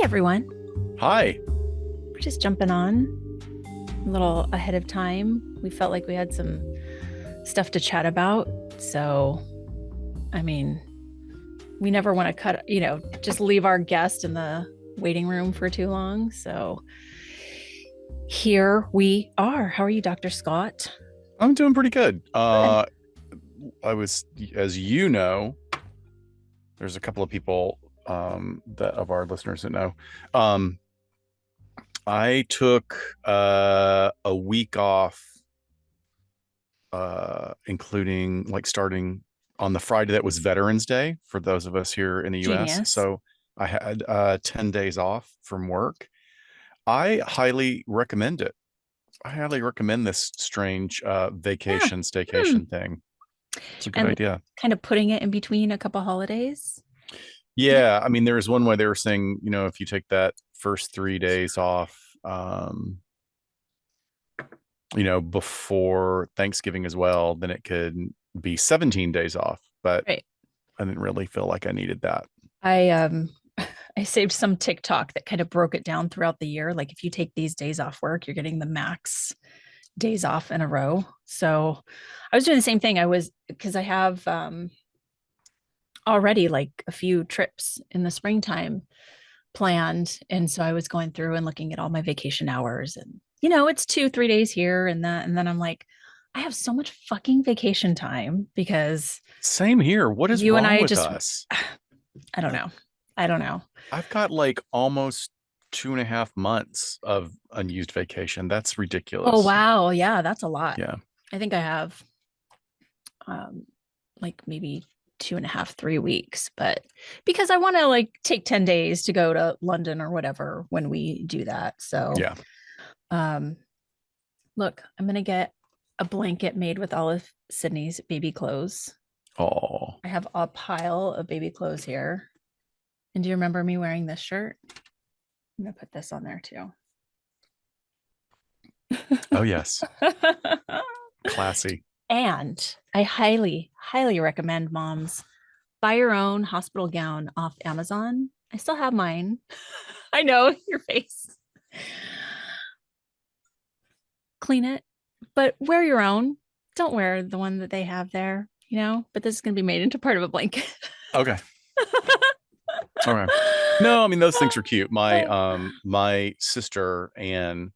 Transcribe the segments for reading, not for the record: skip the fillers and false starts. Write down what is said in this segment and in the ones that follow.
everyone. Hi. We're just jumping on a little ahead of time. We felt like we had some stuff to chat about. So, I mean, we never want to just leave our guest in the waiting room for too long. So, here we are. How are you, Dr. Scott? I'm doing pretty good. Good. I was, as you know, there's a couple of people that of our listeners that know. I took a week off, including like starting on the Friday that was Veterans Day for those of us here in the US. Genius. So I had 10 days off from work. I highly recommend it. I highly recommend this strange Yeah. vacation staycation thing. It's a good And idea. kind of putting it in between a couple holidays. Yeah, I mean, there was one way they were saying, if you take that first 3 days off, before Thanksgiving as well, then it could be 17 days off. But Right. I didn't really feel like I needed that. I I saved some TikTok that kind of broke it down throughout the year. Like if you take these days off work, you're getting the max days off in a row. So I was doing the same thing. Because I have already like a few trips in the springtime planned. And so I was going through and looking at all my vacation hours and it's 2, 3 days here and that. And then I'm like, I have so much fucking vacation time because Same here. What is you and wrong I with just, us? I don't know. I don't know. I've got like almost 2.5 months of unused vacation. That's Oh, ridiculous. wow. Yeah, that's a lot. Yeah. I think I have um like maybe 2.5, 3 weeks, but because I want to like take 10 days to go to London or whatever when we do that. So Yeah. um look, I'm gonna get a blanket made with all of Sydney's baby clothes. Oh. I have a pile of baby clothes here. And do you remember me wearing this shirt? I'm gonna put this on there too. Oh, yes. Classy. And I highly, highly recommend moms buy your own hospital gown off Amazon. I still have mine. I know your face. Clean it, but wear your own. Don't wear the one that they have there, but this is going to be made into part of a blanket. Okay. All right. No, I mean those things are cute. My sister Anne,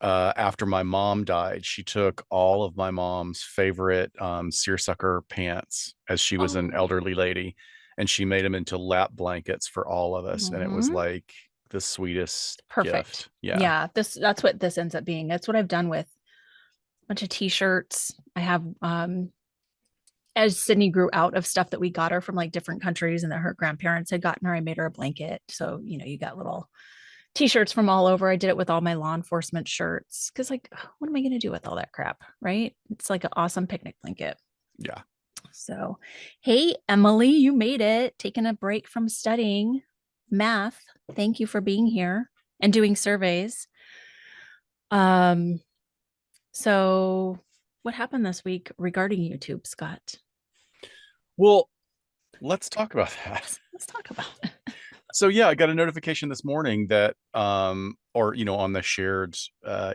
after my mom died, she took all of my mom's favorite seersucker pants as she was an Oh. elderly lady, and she made them into lap blankets for all of us, and it was Mhm. like the sweetest Perfect. gift. Yeah. Yeah, that's what this ends up being. That's what I've done with a bunch of t-shirts. I have as Sydney grew out of stuff that we got her from like different countries and that her grandparents had gotten her, I made her a blanket. So, you got little t-shirts from all over. I did it with all my law enforcement shirts because like, what am I going to do with all that crap? Right. It's like an awesome picnic blanket. Yeah. So, hey, Emily, you made it, taking a break from studying math. Thank you for being here and doing surveys. Um, so what happened this week regarding YouTube, Scott? Well, let's talk about that. Let's talk about it. So yeah, I got a notification this morning that or on the shared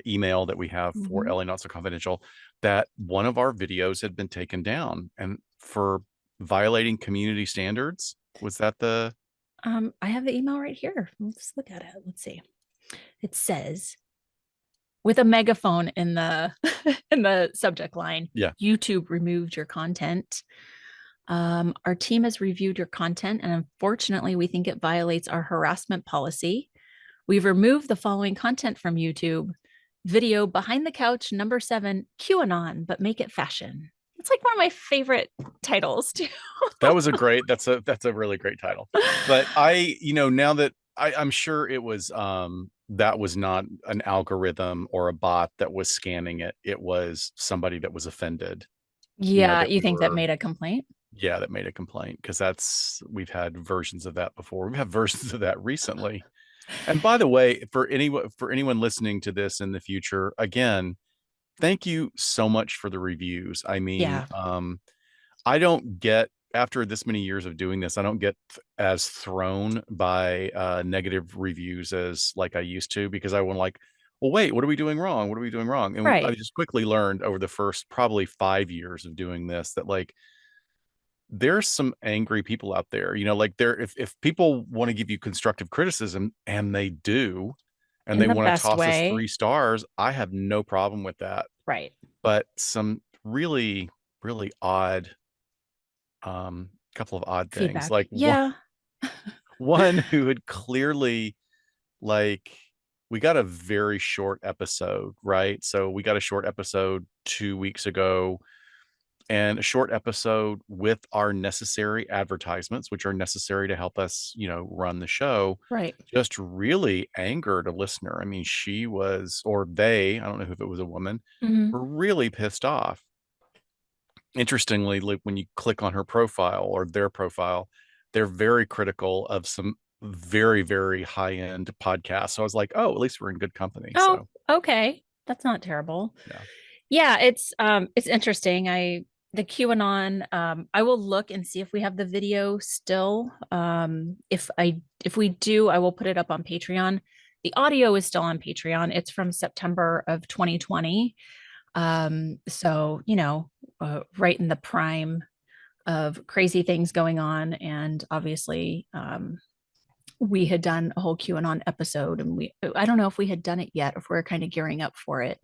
email that we have for Mhm. LA Not So Confidential, that one of our videos had been taken down and for violating community standards. Was that the I have the email right here. Let's look at it. Let's see. It says with a megaphone in the in the subject line, Yeah. YouTube removed your content. Our team has reviewed your content, and unfortunately, we think it violates our harassment policy. We've removed the following content from YouTube: video behind the couch, #7, QAnon, but make it fashion. It's like one of my favorite titles too. That was that's a really great title. But now that I'm sure it was that was not an algorithm or a bot that was scanning it. It was somebody that was offended, Yeah, that you we think that were made a complaint? yeah, that made a complaint because we've had versions of that before. We've had versions of that recently. And by the way, for anyone listening to this in the future, again, thank you so much for the reviews. I mean, Yeah. I don't get after this many years of doing this, I don't get as thrown by negative reviews as like I used to, because I want like, well, wait, what are we doing wrong? What are we doing wrong? And I Right. just quickly learned over the first probably 5 years of doing this that like there's some angry people out there, like there, if people want to give you constructive criticism, and they do, and In they the want to best toss us way. 3 stars, I have no problem with that. Right. But some really, really odd, couple of odd things, Feedback. like one, Yeah. one who had clearly, like, we got a very short episode, right? So we got a short episode 2 weeks ago, and a short episode with our necessary advertisements, which are necessary to help us, run the show, Right. just really angered a listener. I mean, she was, or they, I don't know if it was a woman, Hmm. were really pissed off. Interestingly, like when you click on her profile or their profile, they're very critical of some very, very high end podcasts. So I was like, oh, at least we're in good company. Oh, So okay. That's not terrible. yeah. Yeah, it's interesting. The QAnon, I will look and see if we have the video still. If we do, I will put it up on Patreon. The audio is still on Patreon. It's from September of 2020. So, right in the prime of crazy things going on. And obviously, we had done a whole QAnon episode, and I don't know if we had done it yet, if we're kind of gearing up for it.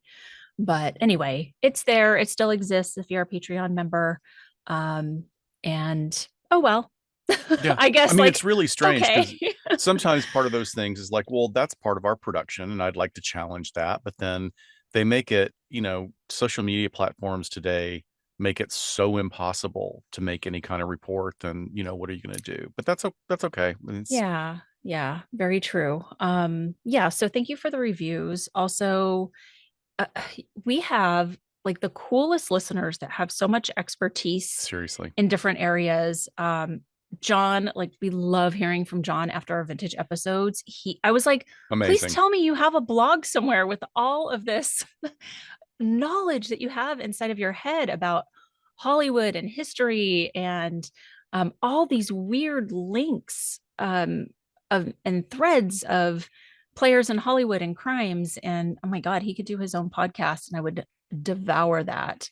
But anyway, it's there. It still exists if you're a Patreon member. Um, and oh well. Yeah. I I guess mean, like, it's really strange because okay. sometimes part of those things is like, well, that's part of our production, and I'd like to challenge that. But then they make it, social media platforms today make it so impossible to make any kind of report. And, what are you going to do? But that's okay. I mean, it's Yeah, yeah, very true. Yeah, so thank you for the reviews. Also, uh, we have like the coolest listeners that have so much expertise seriously in different areas. John, like we love hearing from John after our vintage episodes. I was like, please amazing. tell me you have a blog somewhere with all of this knowledge that you have inside of your head about Hollywood and history and all these weird links and threads of players in Hollywood and crimes. And oh my God, he could do his own podcast and I would devour that.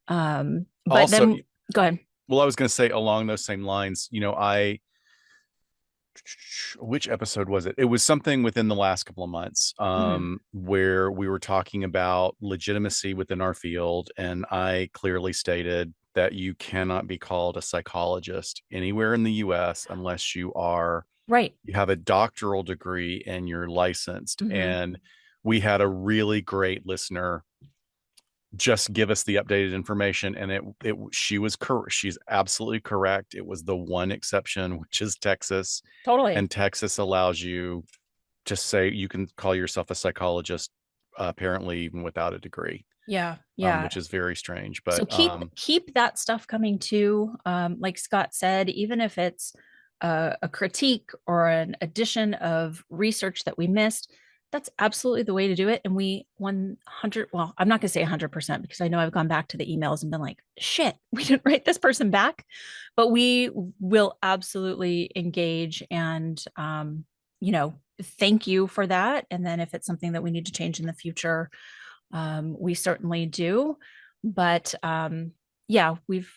But Also, then go ahead. well, I was going to say along those same lines, which episode was it? It was something within the last couple of months, Mhm. where we were talking about legitimacy within our field, and I clearly stated that you cannot be called a psychologist anywhere in the US unless Right. you have a doctoral degree and you're licensed. Hmm. And we had a really great listener just give us the updated information, and she was correct. She's absolutely correct. It was the one exception, which is Texas, Totally. and Texas allows you to say you can call yourself a psychologist, apparently even without a degree, Yeah. Yeah. which is very strange. So But keep that stuff coming too. Like Scott said, even if it's a critique or an addition of research that we missed, that's absolutely the way to do it. And we 100, well, I'm not going to say 100% because I know I've gone back to the emails and been like, shit, we didn't write this person back, but we will absolutely engage and, thank you for that. And then if it's something that we need to change in the future, we certainly do. But yeah, we've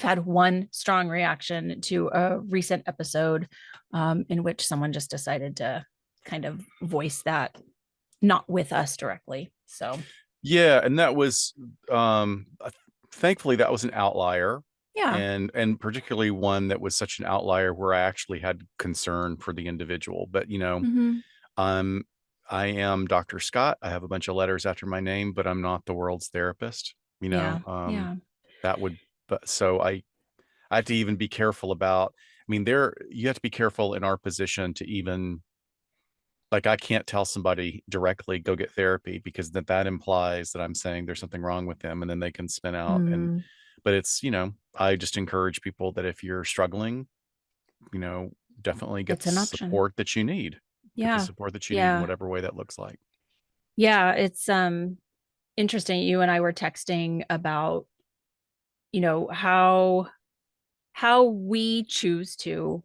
had one strong reaction to a recent episode in which someone just decided to kind of voice that, not with us directly. So yeah, and that was, thankfully that was an outlier, yeah. and particularly one that was such an outlier where I actually had concern for the individual. But Hmm. Um, I am Dr. Scott. I have a bunch of letters after my name, but I'm not the world's therapist. Yeah. Yeah. That would, but so I have to even be careful about, I mean, you have to be careful in our position to even, like, I can't tell somebody directly, go get therapy, because that implies that I'm saying there's something wrong with them, and then they can spin out. Mm, But it's, I just encourage people that if you're struggling, you know, definitely get it's the an option. support that you need. Get the Yeah. support that you need in Yeah. whatever way that looks like. Yeah. It's interesting. You and I were texting about you know, how we choose to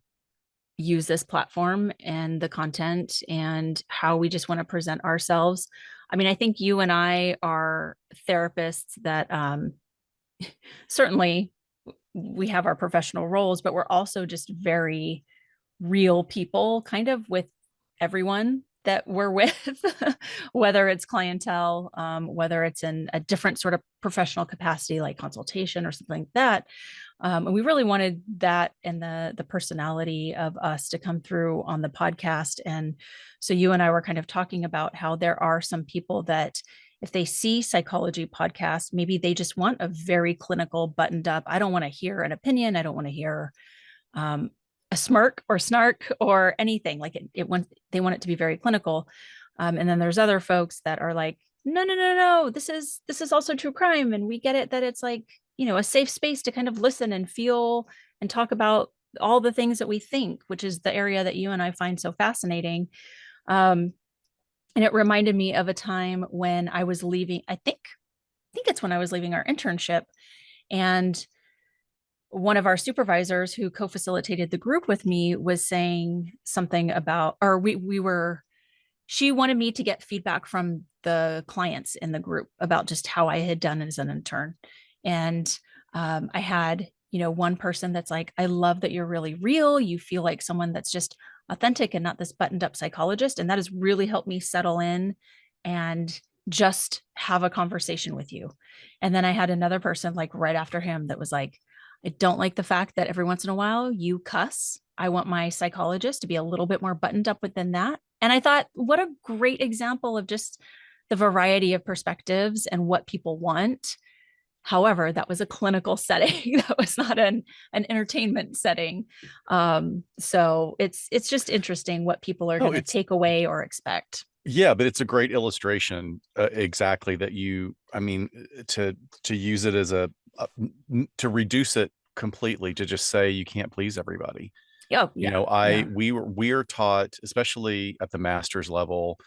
use this platform and the content and how we just want to present ourselves. I mean, I think you and I are therapists that certainly we have our professional roles, but we're also just very real people, kind of with everyone that we're with, whether it's clientele, whether it's in a different sort of professional capacity like consultation or something like that. And we really wanted that and the personality of us to come through on the podcast. And so you and I were kind of talking about how there are some people that if they see psychology podcasts, maybe they just want a very clinical, buttoned up. I don't want to hear an opinion. I don't want to hear um, a smirk or snark or anything. Like they want it to be very clinical. And then there's other folks that are like, no, no, no, no, this is also true crime. And we get it that it's like, you know, a safe space to kind of listen and feel and talk about all the things that we think, which is the area that you and I find so fascinating. Um, and it reminded me of a time when I was leaving, I think it's when I was leaving our internship. And one of our supervisors who co-facilitated the group with me was saying something about, or we were, she wanted me to get feedback from the clients in the group about just how I had done as an intern. And I had, you know, one person that's like, I love that you're really real. You feel like someone that's just authentic and not this buttoned up psychologist. And that has really helped me settle in and just have a conversation with you. And then I had another person like right after him that was like, I don't like the fact that every once in a while you cuss. I want my psychologist to be a little bit more buttoned up within that. And I thought, what a great example of just the variety of perspectives and what people want. However, that was a clinical setting. That was not an entertainment setting. So it's just interesting what people are No, going to it's take away or expect. yeah, but it's a great illustration, exactly that you. I mean, to use it as to reduce it completely to just say you can't please everybody. Oh You yeah, know, yeah. we are taught, especially at the master's level.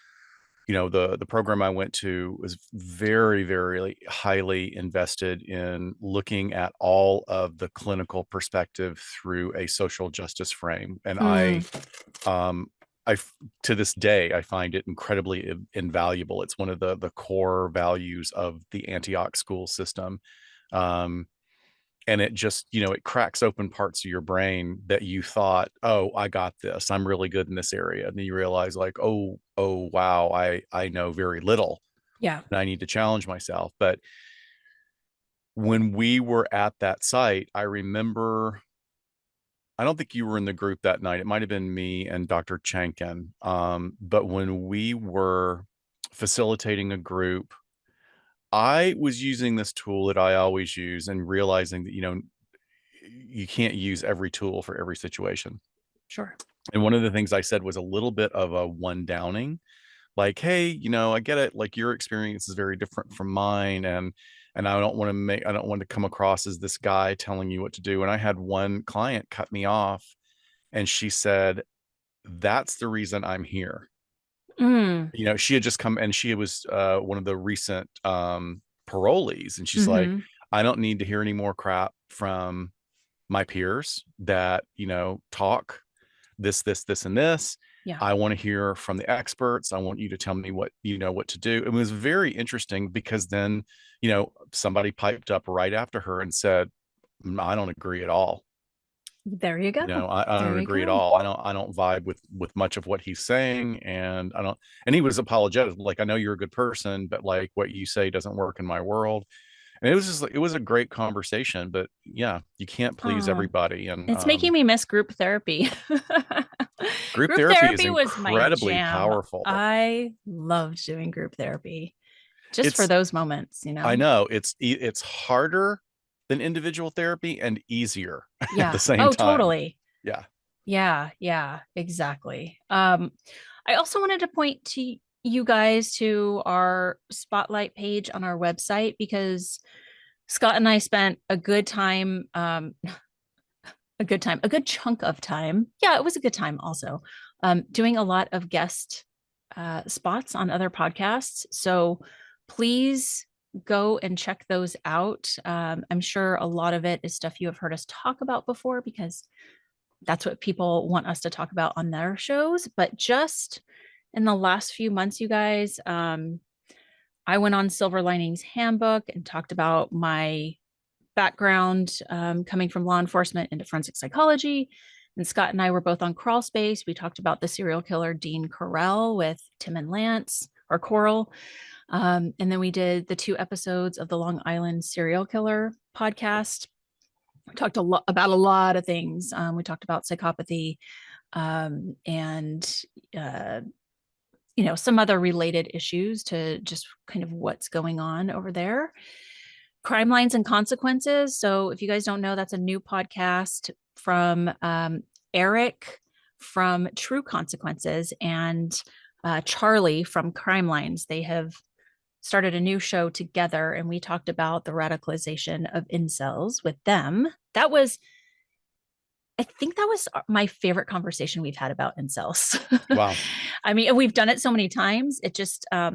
You know, the program I went to was very highly invested in looking at all of the clinical perspective through a social justice frame, and Mm, um I to this day I find it incredibly invaluable. It's one of the core values of the Antioch school system. um and it just, you know, it cracks open parts of your brain that you thought, oh, I got this, I'm really good in this area, and then you realize like, oh wow, I know very little yeah. and I need to challenge myself. But when we were at that site, I remember, I don't think you were in the group that night, it might have been me and Dr. Chankin. But when we were facilitating a group, I was using this tool that I always use and realizing that, you know, you can't use every tool for every situation. Sure. And one of the things I said was a little bit of a one downing, like, hey, you know, I get it, like your experience is very different from mine, and I don't want to come across as this guy telling you what to do. And I had one client cut me off, and she said, that's the reason I'm here. Mm, You know, she had just come, and she was one of the recent parolees, and she's like, mm-hmm. I don't need to hear any more crap from my peers that, you know, talk this and this. Yeah. I want to hear from the experts. I want you to tell me what you know what to do. It was very interesting because then, you know, somebody piped up right after her and said, I don't agree at all. There you You know, go. I There don't you agree at go. all. I don't vibe with much of what he's saying, and I don't. And he was apologetic, like, I know you're a good person, but like what you say doesn't work in my world. And it was just like, it was a great conversation. But yeah, you can't please Oh, everybody, and it's making me miss group therapy. group Group therapy is therapy was my incredibly jam. powerful. I loved doing group therapy just for It's those moments, you I know? know it's harder than individual therapy and easier at the Yeah. same Oh, time. totally. Yeah. Yeah. Yeah. Exactly. I also wanted to point to you guys to our spotlight page on our website because Scott and I spent a good chunk of time. Yeah, it was a good time also. Doing a lot of guest spots on other podcasts. So please go and check those out. I'm sure a lot of it is stuff you have heard us talk about before because that's what people want us to talk about on their shows. But just in the last few months, you guys, I went on Silver Linings Handbook and talked about my background coming from law enforcement into forensic psychology. And Scott and I were both on Crawl Space. We talked about the serial killer Dean Corell with Tim and Lance, or Coral. And then we did the 2 episodes of the Long Island Serial Killer podcast. We talked about a lot of things. We talked about psychopathy and some other related issues to just kind of what's going on over there. Crime Lines and Consequences. So if you guys don't know, that's a new podcast from Eric from True Consequences and Charlie from Crime Lines. They have started a new show together, and we talked about the radicalization of incels with them. I think that was my favorite conversation we've had about incels. Wow. I mean, we've done it so many times. It just, I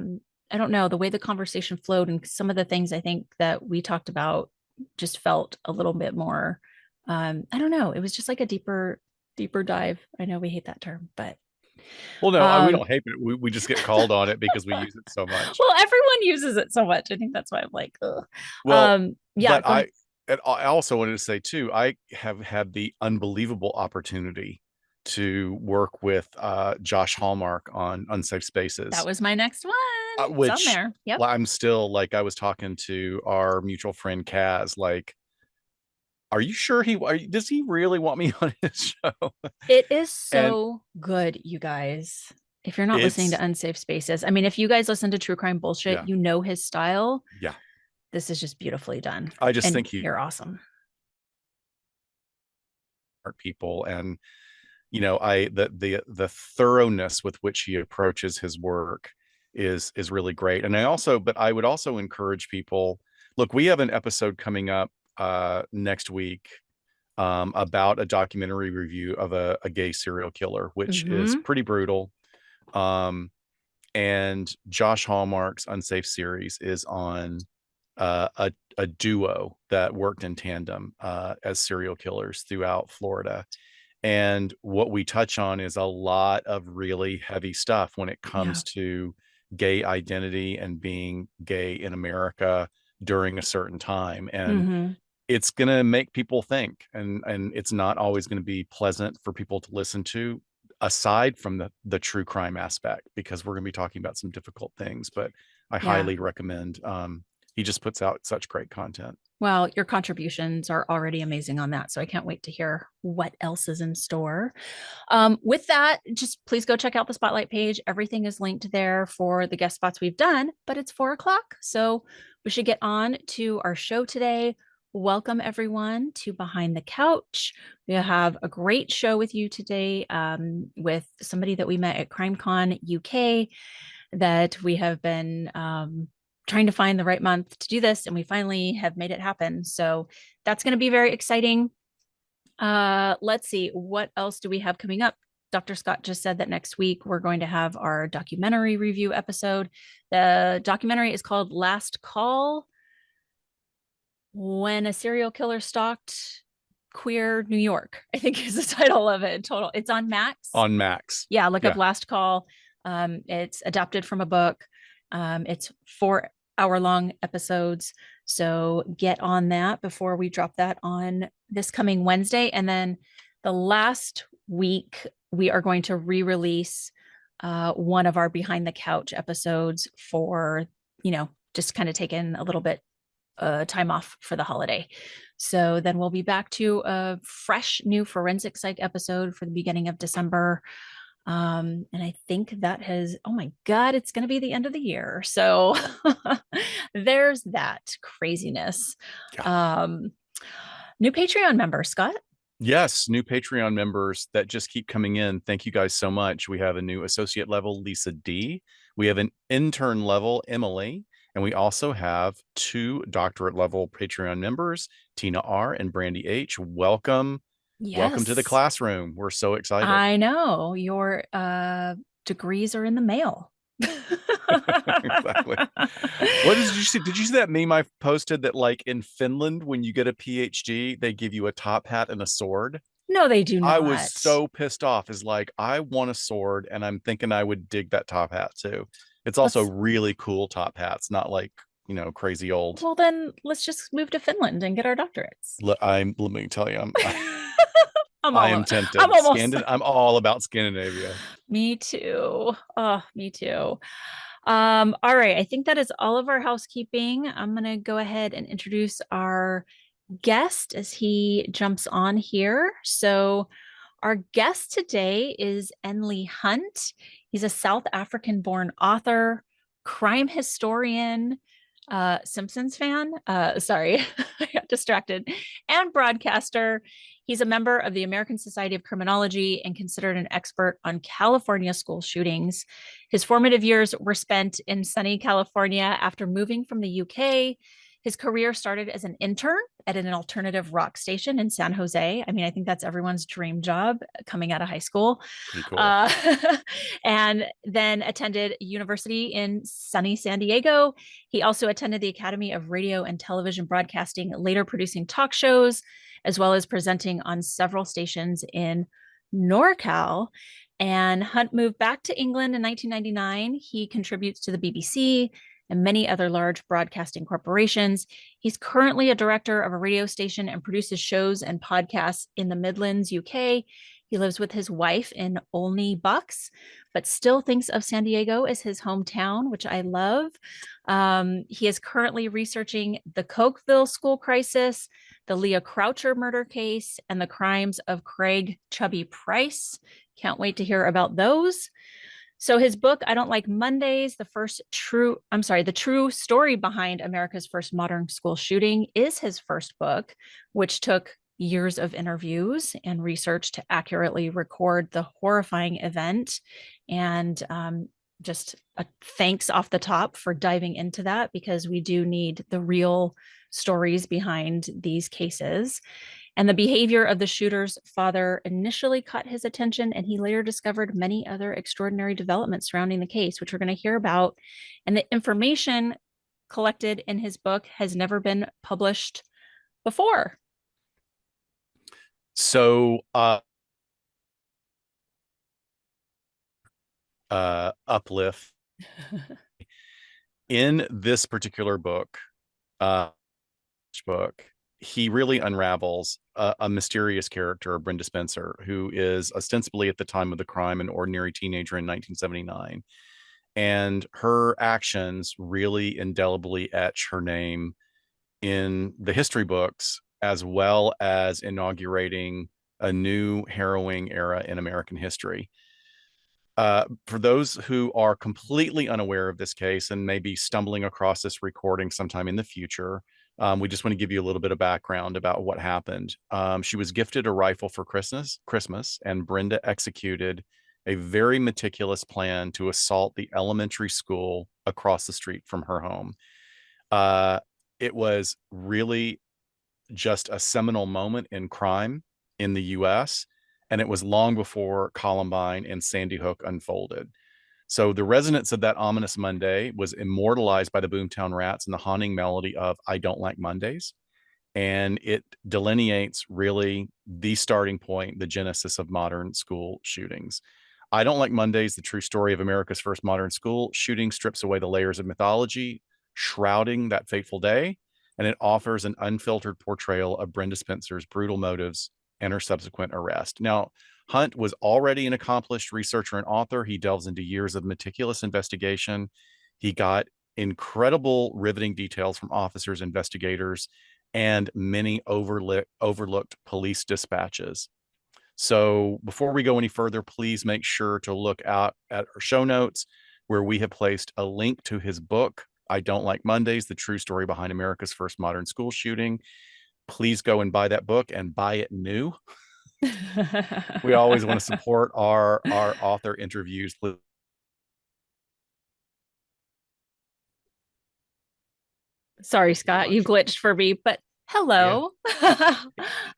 don't know, the way the conversation flowed and some of the things I think that we talked about just felt a little bit more, I don't know. It was just like a deeper dive. I know we hate that term, but Well, no, we don't hate it. We just get called on it because we use it so much. well, everyone uses it so much. I think that's why I'm like, ugh. Well, Yeah. but I also wanted to say too, I have had the unbelievable opportunity to work with Josh Hallmark on Unsafe Spaces. That was my next one. Which it's on there. Yep. I'm still like, I was talking to our mutual friend Kaz, like, are you sure does he really want me on his show? It is so good, you guys. If you're not listening to Unsafe Spaces, I mean, if you guys listen to True Crime Bullshit, you know his style. Yeah. This is just beautifully done. I just think you're awesome. People and the thoroughness with which he approaches his work is really great. And I would also encourage people, look, we have an episode coming up next week about a documentary review of a gay serial killer, which is pretty brutal. And Josh Hallmark's Unsafe series is on a duo that worked in tandem as serial killers throughout Florida. And what we touch on is a lot of really heavy stuff when it comes to gay identity and being gay in America during a certain time. And it's going to make people think, and it's not always going to be pleasant for people to listen to, aside from the true crime aspect, because we're going to be talking about some difficult things. But I highly recommend. He just puts out such great content. Well, your contributions are already amazing on that. So I can't wait to hear what else is in store. With that, just please go check out the Spotlight page. Everything is linked there for the guest spots we've done, but it's 4:00. So we should get on to our show today. Welcome everyone to Behind the Couch. We have a great show with you today with somebody that we met at CrimeCon UK that we have been trying to find the right month to do this, and we finally have made it happen. So that's going to be very exciting. Let's see, what else do we have coming up? Dr. Scott just said that next week we're going to have our documentary review episode. The documentary is called Last Call: When a Serial Killer Stalked Queer New York, I think is the title of it. Total. It's on Max. On Max. Yeah, look up Last Call. It's adapted from a book. It's 4-hour-long episodes. So get on that before we drop that on this coming Wednesday. And then the last week, we are going to re-release one of our Behind the Couch episodes for, just kind of taking a little bit time off for the holiday. So then we'll be back to a fresh new forensic psych episode for the beginning of December. And I think that oh my God, it's going to be the end of the year. So there's that craziness. New Patreon member, Scott. Yes, new Patreon members that just keep coming in. Thank you guys so much. We have a new associate level, Lisa D. We have an intern level, Emily. And we also have 2 doctorate level Patreon members, Tina R. and Brandy H. Welcome. Yes. Welcome to the classroom. We're so excited. I know your degrees are in the mail. Exactly. What did you see? Did you see that meme I posted that like in Finland, when you get a PhD, they give you a top hat and a sword? No, they do I was not. so pissed off. Is like, I want a sword and I'm thinking I would dig that top hat too. It's also Let's really cool top hats, not like, crazy old. well then let's just move to Finland and get our doctorates. Let me tell you, I'm I all am I'm tempted. almost I'm all about Scandinavia. me too. Oh, me too. All right. I think that is all of our housekeeping. I'm gonna go ahead and introduce our guest as he jumps on here. So our guest today is Leigh Hunt. He's a South African born author, crime historian, Simpsons fan. Sorry, I got distracted, and broadcaster. He's a member of the American Society of Criminology and considered an expert on California school shootings. His formative years were spent in sunny California after moving from the UK. His career started as an intern at an alternative rock station in San Jose. I mean, I think that's everyone's dream job coming out of high school. Pretty cool. Uh, and then attended university in sunny San Diego. He also attended the Academy of Radio and Television Broadcasting, later producing talk shows, as well as presenting on several stations in NorCal. And Hunt moved back to England in 1999. He contributes to the BBC and many other large broadcasting corporations. He's currently a director of a radio station and produces shows and podcasts in the Midlands, UK. He lives with his wife in Olney, Bucks, but still thinks of San Diego as his hometown, which I love. He is currently researching the Cokeville school crisis, the Leah Croucher murder case, and the crimes of Craig Chubby Price. Can't wait to hear about those. So his book, I Don't Like Mondays, the true story behind America's first modern school shooting, is his first book, which took years of interviews and research to accurately record the horrifying event. And just a thanks off the top for diving into that, because we do need the real stories behind these cases. And the behavior of the shooter's father initially caught his attention, and he later discovered many other extraordinary developments surrounding the case, which we're going to hear about. And the information collected in his book has never been published before. So, uplift in this particular uh, book, he really unravels a mysterious character, Brenda Spencer, who is ostensibly at the time of the crime an ordinary teenager in 1979. And her actions really indelibly etch her name in the history books, as well as inaugurating a new harrowing era in American history. For those who are completely unaware of this case and maybe stumbling across this recording sometime in the future, we just want to give you a little bit of background about what happened. She was gifted a rifle for Christmas, and Brenda executed a very meticulous plan to assault the elementary school across the street from her home. Uh, it was really just a seminal moment in crime in the US, and it was long before Columbine and Sandy Hook unfolded. So the resonance of that ominous Monday was immortalized by the Boomtown Rats in the haunting melody of I Don't Like Mondays. And it delineates really the starting point, the genesis of modern school shootings. I Don't Like Mondays, the true story of America's first modern school shooting, strips away the layers of mythology shrouding that fateful day, and it offers an unfiltered portrayal of Brenda Spencer's brutal motives and her subsequent arrest. Now, Hunt was already an accomplished researcher and author. He delves into years of meticulous investigation. He got incredible, riveting details from officers, investigators, and many overlooked police dispatches. So before we go any further, please make sure to look out at our show notes where we have placed a link to his book, I Don't Like Mondays, the true story behind America's first modern school shooting. Please go and buy that book and buy it new. We always want to support our author interviews. Sorry, Very Scott, you much. glitched for me, but Yeah. Hello. You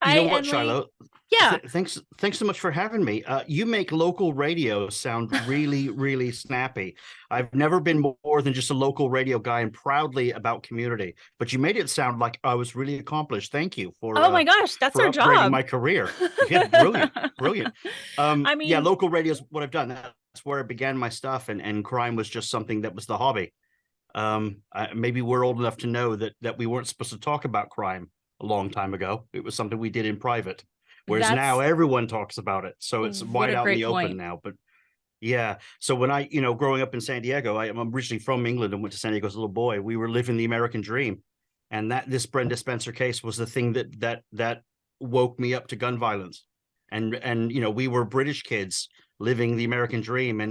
Hi, know what, Emily. Shiloh? Yeah. Thanks so much for having me. You make local radio sound really, really snappy. I've never been more than just a local radio guy and proudly about community, but you made it sound like I was really accomplished. Thank you Oh my gosh, that's for our upgrading job. my career. Yeah, brilliant, brilliant. I Yeah, mean, local radio is what I've done. That's where I began my stuff, and crime was just something that was the hobby. Maybe we're old enough to know that we weren't supposed to talk about crime a long time ago. It was something we did in private, whereas now that's everyone talks about it, so it's what wide a out in great the open point. now. But yeah, so when I, growing up in San Diego, I'm originally from England and went to San Diego as a little boy. We were living the American dream, and that this Brenda Spencer case was the thing that woke me up to gun violence. And we were British kids living the American dream,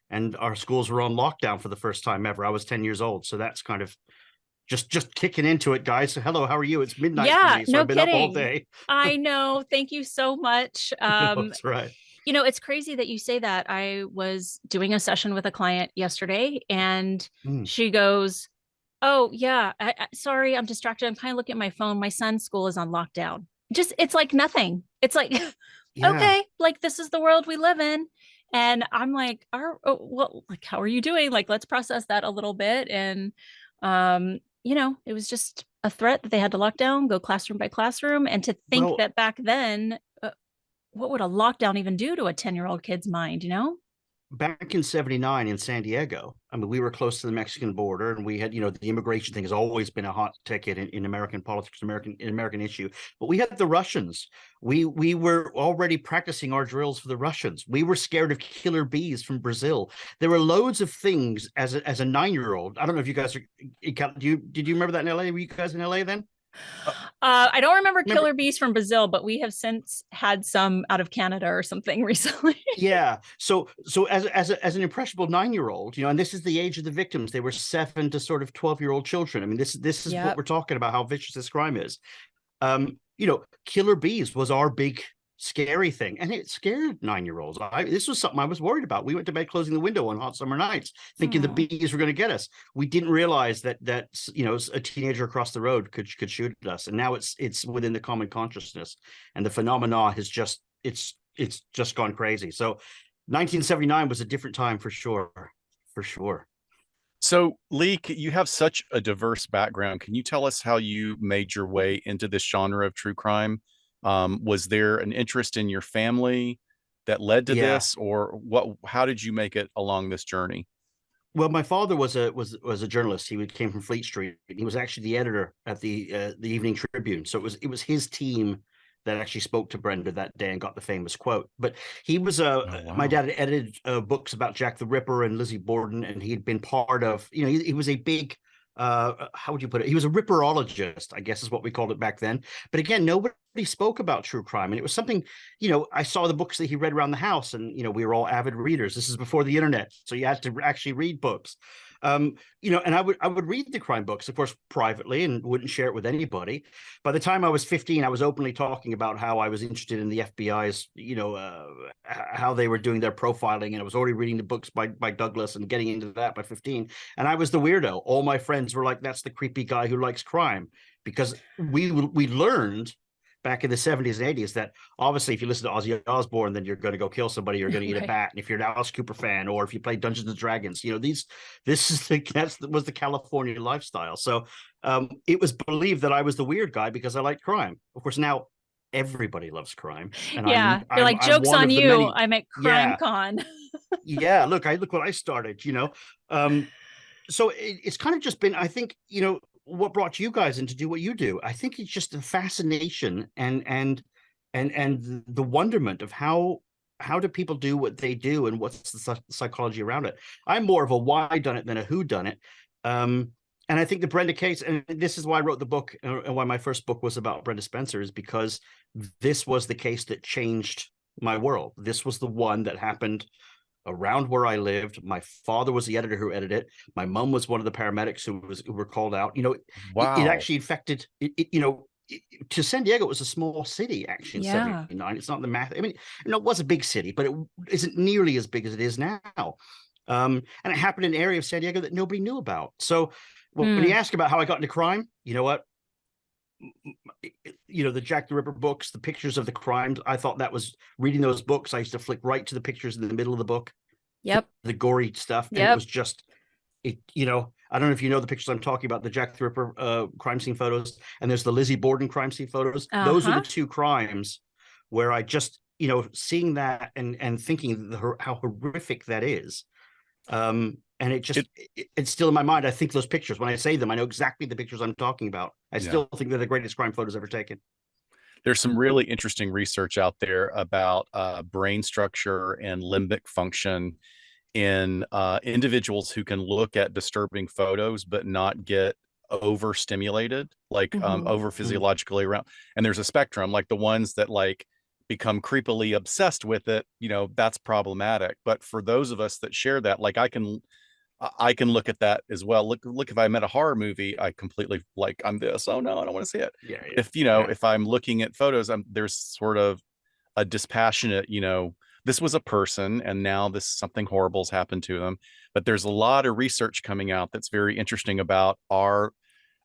and our schools were on lockdown for the first time ever. I was 10 years old, so that's kind of just kicking into it, guys. So hello, how are you? It's midnight for Yeah, me, so no I've been up all kidding. day. I know. Thank you so much. That's right. It's crazy that you say that. I was doing a session with a client yesterday and Mm, she goes, "Oh, yeah, sorry, I'm distracted. I'm kind of looking at my phone. My son's school is on lockdown." Just, it's like nothing. It's like, yeah. okay, like this is the world we live in. And I'm like, well, like, how are you doing? Like, let's process that a little bit. And, it was just a threat that they had to lock down, go classroom by classroom. And to think Well, that back then, what would a lockdown even do to a 10-year-old kid's mind? back in 79 in San Diego, I mean, we were close to the Mexican border, and we had, the immigration thing has always been a hot ticket in American politics, American issue. But we had the Russians. We were already practicing our drills for the Russians. We were scared of killer bees from Brazil. There were loads of things as a 9-year-old. I don't know if you guys did you remember that in LA? Were you guys in LA then? Uh, I don't remember remember killer bees from Brazil, but we have since had some out of Canada or something recently. Yeah. So as an impressionable 9-year-old, and this is the age of the victims. They were 7 to sort of 12-year-old children. I mean, this is what Yep. we're talking about, how vicious this crime is. Killer bees was our big scary thing, and it scared 9-year-olds. This was something I was worried about. We went to bed closing the window on hot summer nights, thinking the Oh. bees were going to get us. We didn't realize that a teenager across the road could shoot at us, and now it's within the common consciousness, and the phenomena has just it's just gone crazy. So 1979 was a different time for sure, for sure. So, Leigh, you have such a diverse background. Can you tell us how you made your way into this genre of true crime? Was there an interest in your family that led to Yeah. this, or what? How did you make it along this journey? Well, my father was a journalist. He came from Fleet Street. He was actually the editor at the Evening Tribune. So it was his team that actually spoke to Brenda that day and got the famous quote. But he was Oh, my wow. dad had edited books about Jack the Ripper and Lizzie Borden, and he'd been part of. He was a big. How would you put it? He was a ripperologist, I guess is what we called it back then. But again, nobody spoke about true crime, and it was something. I saw the books that he read around the house, and we were all avid readers. This is before the internet, so you had to actually read books. And I would read the crime books, of course, privately, and wouldn't share it with anybody. By the time I was 15, I was openly talking about how I was interested in the FBI's, how they were doing their profiling, and I was already reading the books by Douglas and getting into that by 15. And I was the weirdo. All my friends were like, "That's the creepy guy who likes crime," because we learned back in the 70s and 80s that obviously if you listen to Ozzy Osbourne, then you're going to go kill somebody, you're going to eat a Right. bat. And if you're an Alice Cooper fan, or if you play Dungeons and Dragons, this is was the California lifestyle. So it was believed that I was the weird guy because I liked crime. Of course, now everybody loves crime, and Yeah. i'm You're i'm like, i'm joke's one on of the you. many. I'm at Yeah, CrimeCon. yeah, look what I started. So it's kind of just been, I think, what brought you guys in to do what you do. I think it's just a fascination and the wonderment of how do people do what they do, and what's the psychology around it. I'm more of a why done it than a who done it. And I think the Brenda case, and this is why I wrote the book, and why my first book was about Brenda Spencer, is because this was the case that changed my world. This was the one that happened around where I lived. My father was the editor who edited it. My mom was one of the paramedics who were called out. It Wow. actually affected to San Diego. It was a small city actually in Yeah. 79. It's not the math. I mean, it was a big city, but it isn't nearly as big as it is now. And it happened in an area of San Diego that nobody knew about. So when you Hmm. ask about how I got into crime, you know what? you know, the Jack the Ripper books, the pictures of the crimes. I thought that was reading those books. I used to flick right to the pictures in the middle of the book, Yep. the gory stuff, and it Yep. was just it. You know, I don't know if you know the pictures I'm talking about, the Jack the Ripper crime scene photos, and there's the Lizzie Borden crime scene photos. Those are the two crimes where I just, you know, seeing that and thinking how horrific that is. And it's still in my mind. I think those pictures, when I say them, I know exactly the pictures I'm talking about. I still think they're the greatest crime photos ever taken. There's some really interesting research out there about brain structure and limbic function in individuals who can look at disturbing photos but not get overstimulated, like over physiologically around. And there's a spectrum, like the ones that like become creepily obsessed with it, you know, that's problematic. But for those of us that share that, like I can look at that as well. Look, if I'm at a horror movie, I completely like, I'm this, oh no, I don't want to see it. If, you know, if I'm looking at photos, there's sort of a dispassionate, you know, this was a person and now this something horrible's happened to them. But there's a lot of research coming out that's very interesting about our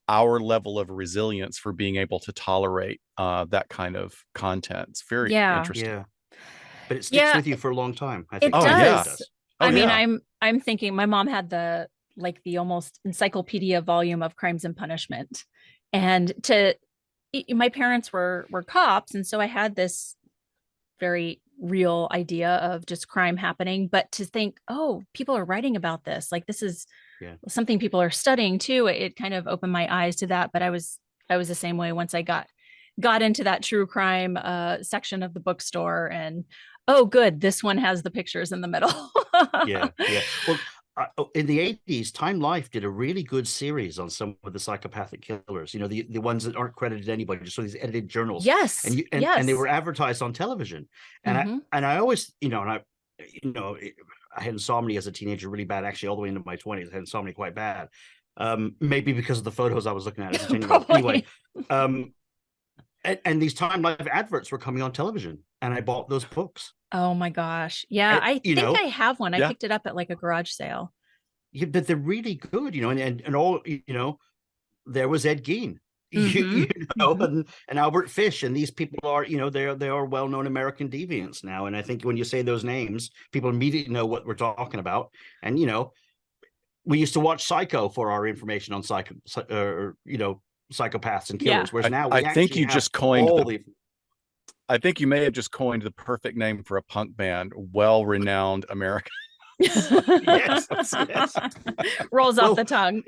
level of resilience for being able to tolerate that kind of content. It's very interesting. Yeah. But it sticks with you for a long time, I think. It does. Yeah. I mean, I'm thinking my mom had the almost encyclopedia volume of Crimes and Punishment. And my parents were cops. And so I had this very real idea of just crime happening, but to think, oh, people are writing about this. Like this is something people are studying too. It kind of opened my eyes to that. But I was the same way once I got into that true crime section of the bookstore, and oh, good, this one has the pictures in the middle. Yeah. Well, in the 80s, Time Life did a really good series on some of the psychopathic killers. You know, the ones that aren't credited to anybody, just so these edited journals. Yes, and they were advertised on television. And I always, you know, I had insomnia as a teenager, really bad, actually, all the way into my 20s. I had insomnia quite bad. Maybe because of the photos I was looking at as a 10-year-old. Anyway, and these Time Life adverts were coming on television, and I bought those books. Oh my gosh. Yeah, I think I have one. I picked it up at like a garage sale. Yeah, but they're really good, you know, and all, you know, there was Ed Gein, you know, and Albert Fish, and these people are, you know, they are well-known American deviants now. And I think when you say those names, people immediately know what we're talking about. And, you know, we used to watch Psycho for our information on psychopaths and killers, whereas now I think you just coined I think you may have just coined the perfect name for a punk band, well-renowned American. yes. Rolls off the tongue.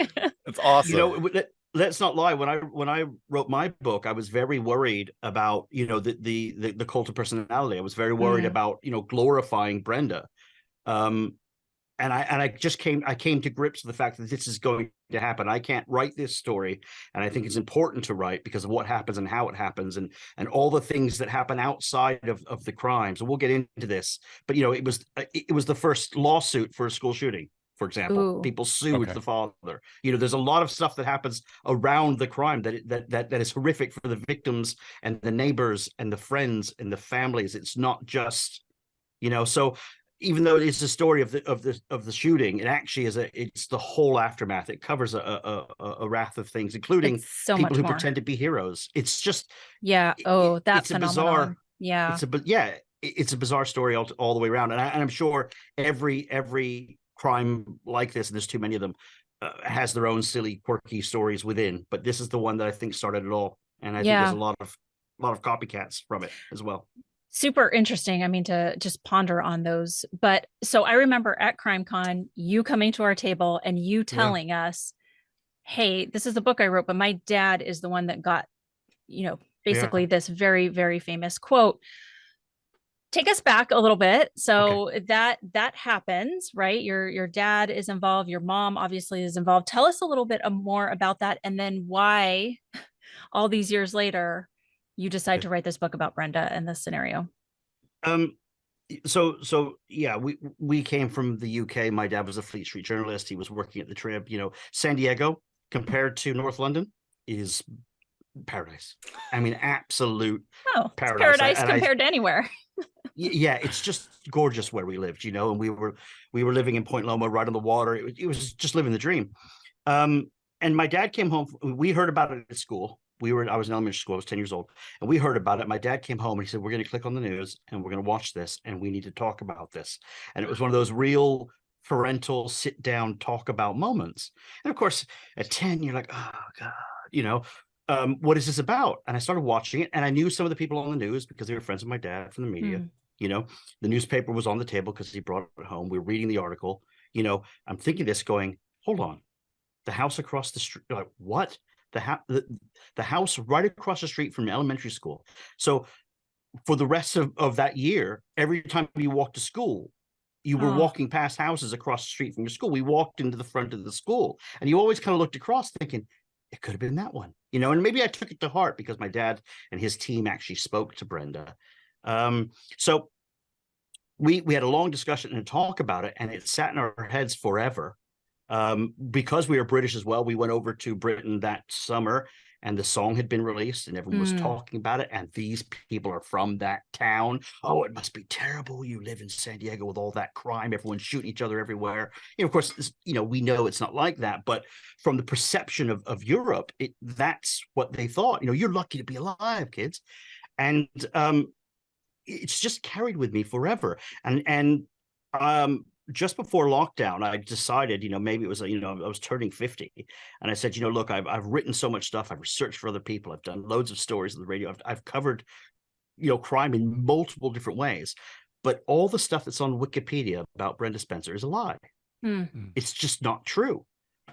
That's awesome. You know, let's not lie. When I wrote my book, I was very worried about, you know, the cult of personality. I was very worried about, you know, glorifying Brenda. And I came to grips with the fact that this is going to happen. I can't write this story, and I think it's important to write because of what happens and how it happens, and all the things that happen outside of the crimes. And we'll get into this, but you know, it was the first lawsuit for a school shooting, for example. Ooh. People sued the father. You know, there's a lot of stuff that happens around the crime that is horrific for the victims and the neighbors and the friends and the families. It's not just, you know, so. Even though it is the story of the shooting, it actually it's the whole aftermath. It covers a raft of things, including people who pretend to be heroes. It's just that's it's a bizarre. Yeah, it's a bizarre story all the way around, and I'm sure every crime like this, and there's too many of them, has their own silly, quirky stories within. But this is the one that I think started it all, and I think there's a lot of copycats from it as well. Super interesting. I mean, to just ponder on those. But so I remember at CrimeCon, you coming to our table and you telling us, hey, this is the book I wrote, but my dad is the one that got, you know, basically this very, very famous quote. Take us back a little bit. So that happens, right? Your dad is involved. Your mom obviously is involved. Tell us a little bit more about that. And then why all these years later, you decide to write this book about Brenda and this scenario. So yeah, we came from the UK. My dad was a Fleet Street journalist. He was working at the Trib. You know, San Diego compared to North London is paradise. I mean, absolute paradise compared to anywhere. Yeah, it's just gorgeous where we lived, you know, and we were living in Point Loma, right on the water. It was just living the dream. And my dad came home. We heard about it at school. I was in elementary school, I was 10 years old, and we heard about it. My dad came home and he said, we're going to click on the news and we're going to watch this and we need to talk about this. And it was one of those real parental sit down, talk about moments. And of course, at 10, you're like, oh God, what is this about? And I started watching it, and I knew some of the people on the news because they were friends of my dad from the media. The newspaper was on the table because he brought it home. We were reading the article. I'm thinking this going, hold on, the house across the street, like what? The house right across the street from elementary school. So for the rest of that year, every time you walked to school, you were walking past houses across the street from your school. We walked into the front of the school, and you always kind of looked across thinking, it could have been that one, and maybe I took it to heart because my dad and his team actually spoke to Brenda. So we had a long discussion and talk about it, and it sat in our heads forever. Because we were British as well, we went over to Britain that summer, and the song had been released and everyone was talking about it. And these people are from that town. Oh, it must be terrible. You live in San Diego with all that crime, everyone's shooting each other everywhere. Of course, we know it's not like that, but from the perception of Europe, that's what they thought. You're lucky to be alive, kids. And it's just carried with me forever. And just before lockdown, I decided, maybe it was, I was turning 50, and I said, look, I've written so much stuff. I've researched for other people. I've done loads of stories on the radio. I've covered, crime in multiple different ways, but all the stuff that's on Wikipedia about Brenda Spencer is a lie. It's just not true.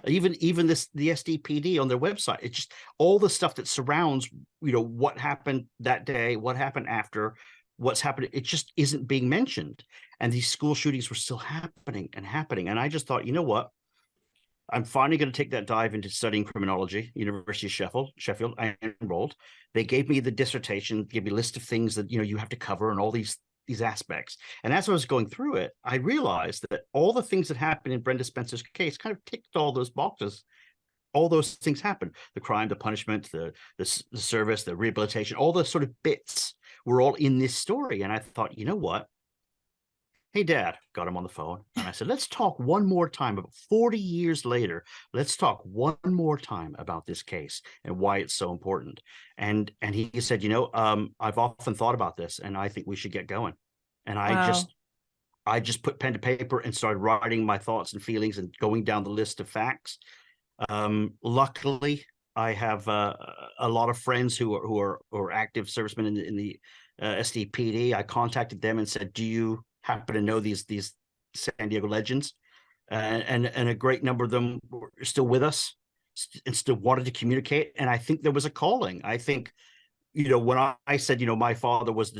Even the SDPD on their website, it's just all the stuff that surrounds, what happened that day, what happened after, what's happening, it just isn't being mentioned. And these school shootings were still happening. And I just thought, you know what? I'm finally going to take that dive into studying criminology, University of Sheffield. I enrolled. They gave me the dissertation, gave me a list of things that, you have to cover and all these aspects. And as I was going through it, I realized that all the things that happened in Brenda Spencer's case kind of ticked all those boxes. All those things happened: the crime, the punishment, the service, the rehabilitation, all the sort of bits were all in this story. And I thought, you know what? Hey, Dad, got him on the phone. And I said, let's talk one more time. About 40 years later, let's talk one more time about this case and why it's so important. And he said, I've often thought about this, and I think we should get going. And I just put pen to paper and started writing my thoughts and feelings and going down the list of facts. Luckily, I have a lot of friends who are active servicemen in the SDPD. I contacted them and said, do you happen to know these San Diego legends? And a great number of them were still with us and still wanted to communicate. And I think there was a calling. I think, when I said, my father was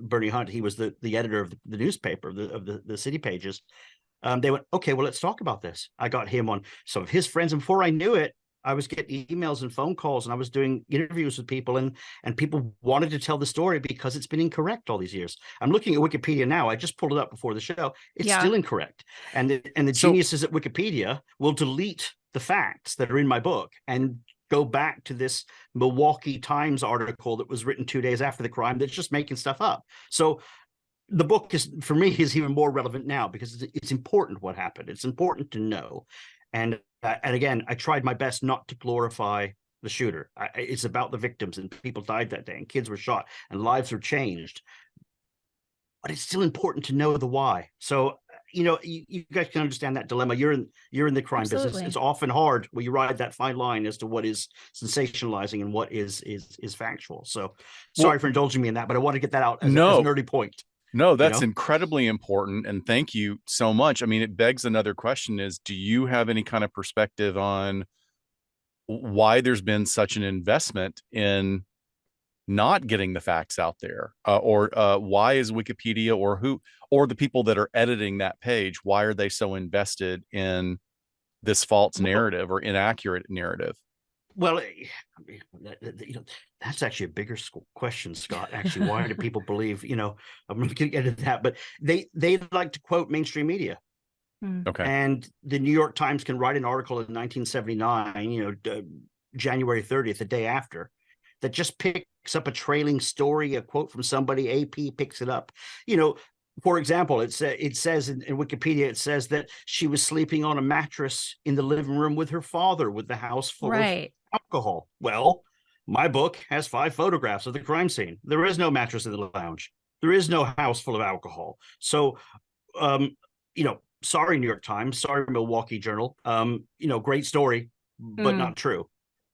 Bernie Hunt, he was the editor of the newspaper, of the city pages. They went, okay, well, let's talk about this. I got him on some of his friends, and before I knew it, I was getting emails and phone calls, and I was doing interviews with people, and people wanted to tell the story because it's been incorrect all these years. I'm looking at Wikipedia now. I just pulled it up before the show. It's still incorrect. And the geniuses at Wikipedia will delete the facts that are in my book and go back to this Milwaukee Times article that was written 2 days after the crime that's just making stuff up. So the book for me is even more relevant now because it's important what happened. It's important to know. And again, I tried my best not to glorify the shooter. It's about the victims, and people died that day, and kids were shot, and lives were changed. But it's still important to know the why. So, you guys can understand that dilemma. You're in the crime business. It's often hard when you ride that fine line as to what is sensationalizing and what is factual. So, sorry for indulging me in that, but I want to get that out as an early point. No, that's incredibly important. And thank you so much. I mean, it begs another question is, do you have any kind of perspective on why there's been such an investment in not getting the facts out there? Or why is Wikipedia or the people that are editing that page, why are they so invested in this false narrative or inaccurate narrative? Well, that's actually a bigger question, Scott. Actually, why do people believe? I'm going to get into that, but they like to quote mainstream media. Okay. And the New York Times can write an article in 1979, January 30th, the day after, that just picks up a trailing story, a quote from somebody. AP picks it up. For example, it says in Wikipedia, it says that she was sleeping on a mattress in the living room with her father, with the house full of alcohol. Well, My book has 5 photographs of the crime scene. There is no mattress in the lounge. There is no house full of alcohol. So, sorry, New York Times, sorry, Milwaukee Journal. Great story, but not true.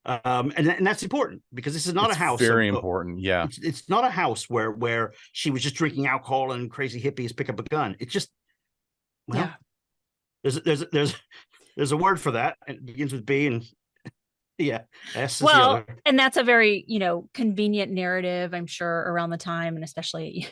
And that's important because this is not a house. Very important. Yeah. It's not a house where she was just drinking alcohol and crazy hippies pick up a gun. It's just, well, there's a word for that. It begins with B and yeah. S is the other. And that's a very, convenient narrative, I'm sure, around the time, and especially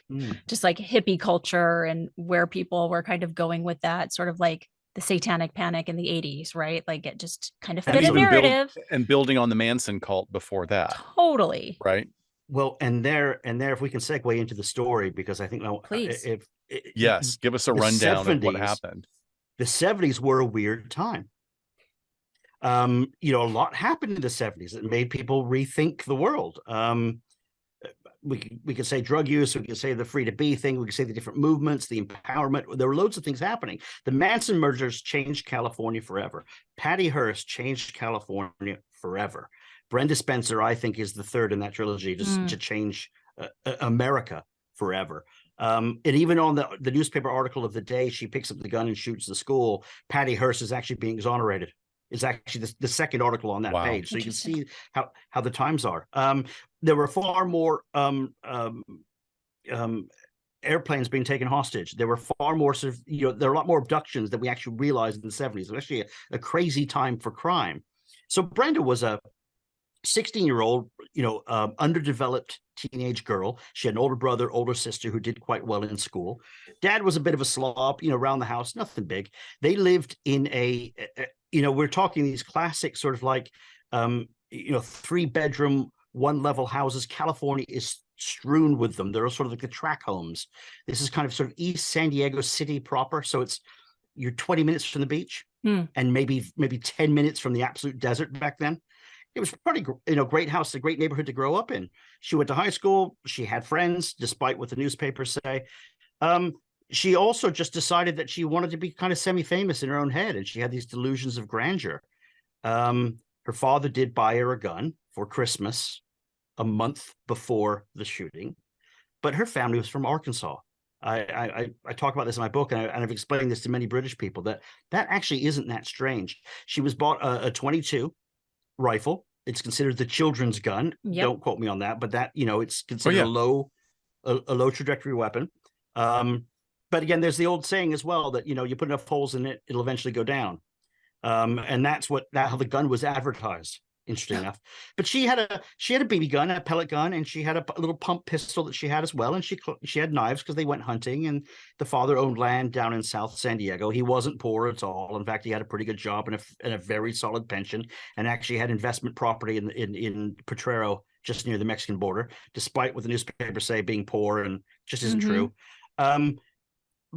just like hippie culture and where people were kind of going with that, sort of like the satanic panic in the 80s, right? Like it just kind of fit a narrative. And building on the Manson cult before that. Totally. Right. Well, and there, if we can segue into the story, because I think please, yes, give us a rundown of what happened. The 70s were a weird time. A lot happened in the 70s that made people rethink the world. We could say drug use, we could say the free to be thing, we could say the different movements, the empowerment. There were loads of things happening. The Manson murders changed California forever. Patty Hearst changed California forever. Brenda Spencer, I think, is the third in that trilogy to change America forever. And even on the newspaper article of the day, she picks up the gun and shoots the school. Patty Hearst is actually being exonerated. It's actually the second article on that page. So you can see how the times are. There were far more airplanes being taken hostage. There were far more there are a lot more abductions than we actually realized in the 70s. It was actually a crazy time for crime. So Brenda was a 16-year-old, underdeveloped teenage girl. She had an older brother, older sister who did quite well in school. Dad was a bit of a slob, around the house, nothing big. They lived in we're talking these classic sort of like, 3-bedroom, 1-level houses. California is strewn with them. They're sort of like the track homes. This is kind of sort of East San Diego City proper. So you're 20 minutes from the beach and maybe 10 minutes from the absolute desert back then. It was pretty, great house, a great neighborhood to grow up in. She went to high school. She had friends, despite what the newspapers say. She also just decided that she wanted to be kind of semi-famous in her own head, and she had these delusions of grandeur. Her father did buy her a gun for Christmas a month before the shooting, but her family was from Arkansas. I talk about this in my book, and I've explained this to many British people, that actually isn't that strange. She was bought a 22 rifle. It's considered the children's gun. Yep. Don't quote me on that, but that, it's considered a low trajectory weapon. But again, there's the old saying as well that, you put enough holes in it, it'll eventually go down. And that's how the gun was advertised, interesting enough. But she had a BB gun, a pellet gun, and she had a little pump pistol that she had as well. And she had knives because they went hunting, and the father owned land down in South San Diego. He wasn't poor at all. In fact, he had a pretty good job and a very solid pension, and actually had investment property in Potrero, just near the Mexican border, despite what the newspapers say being poor and just isn't true.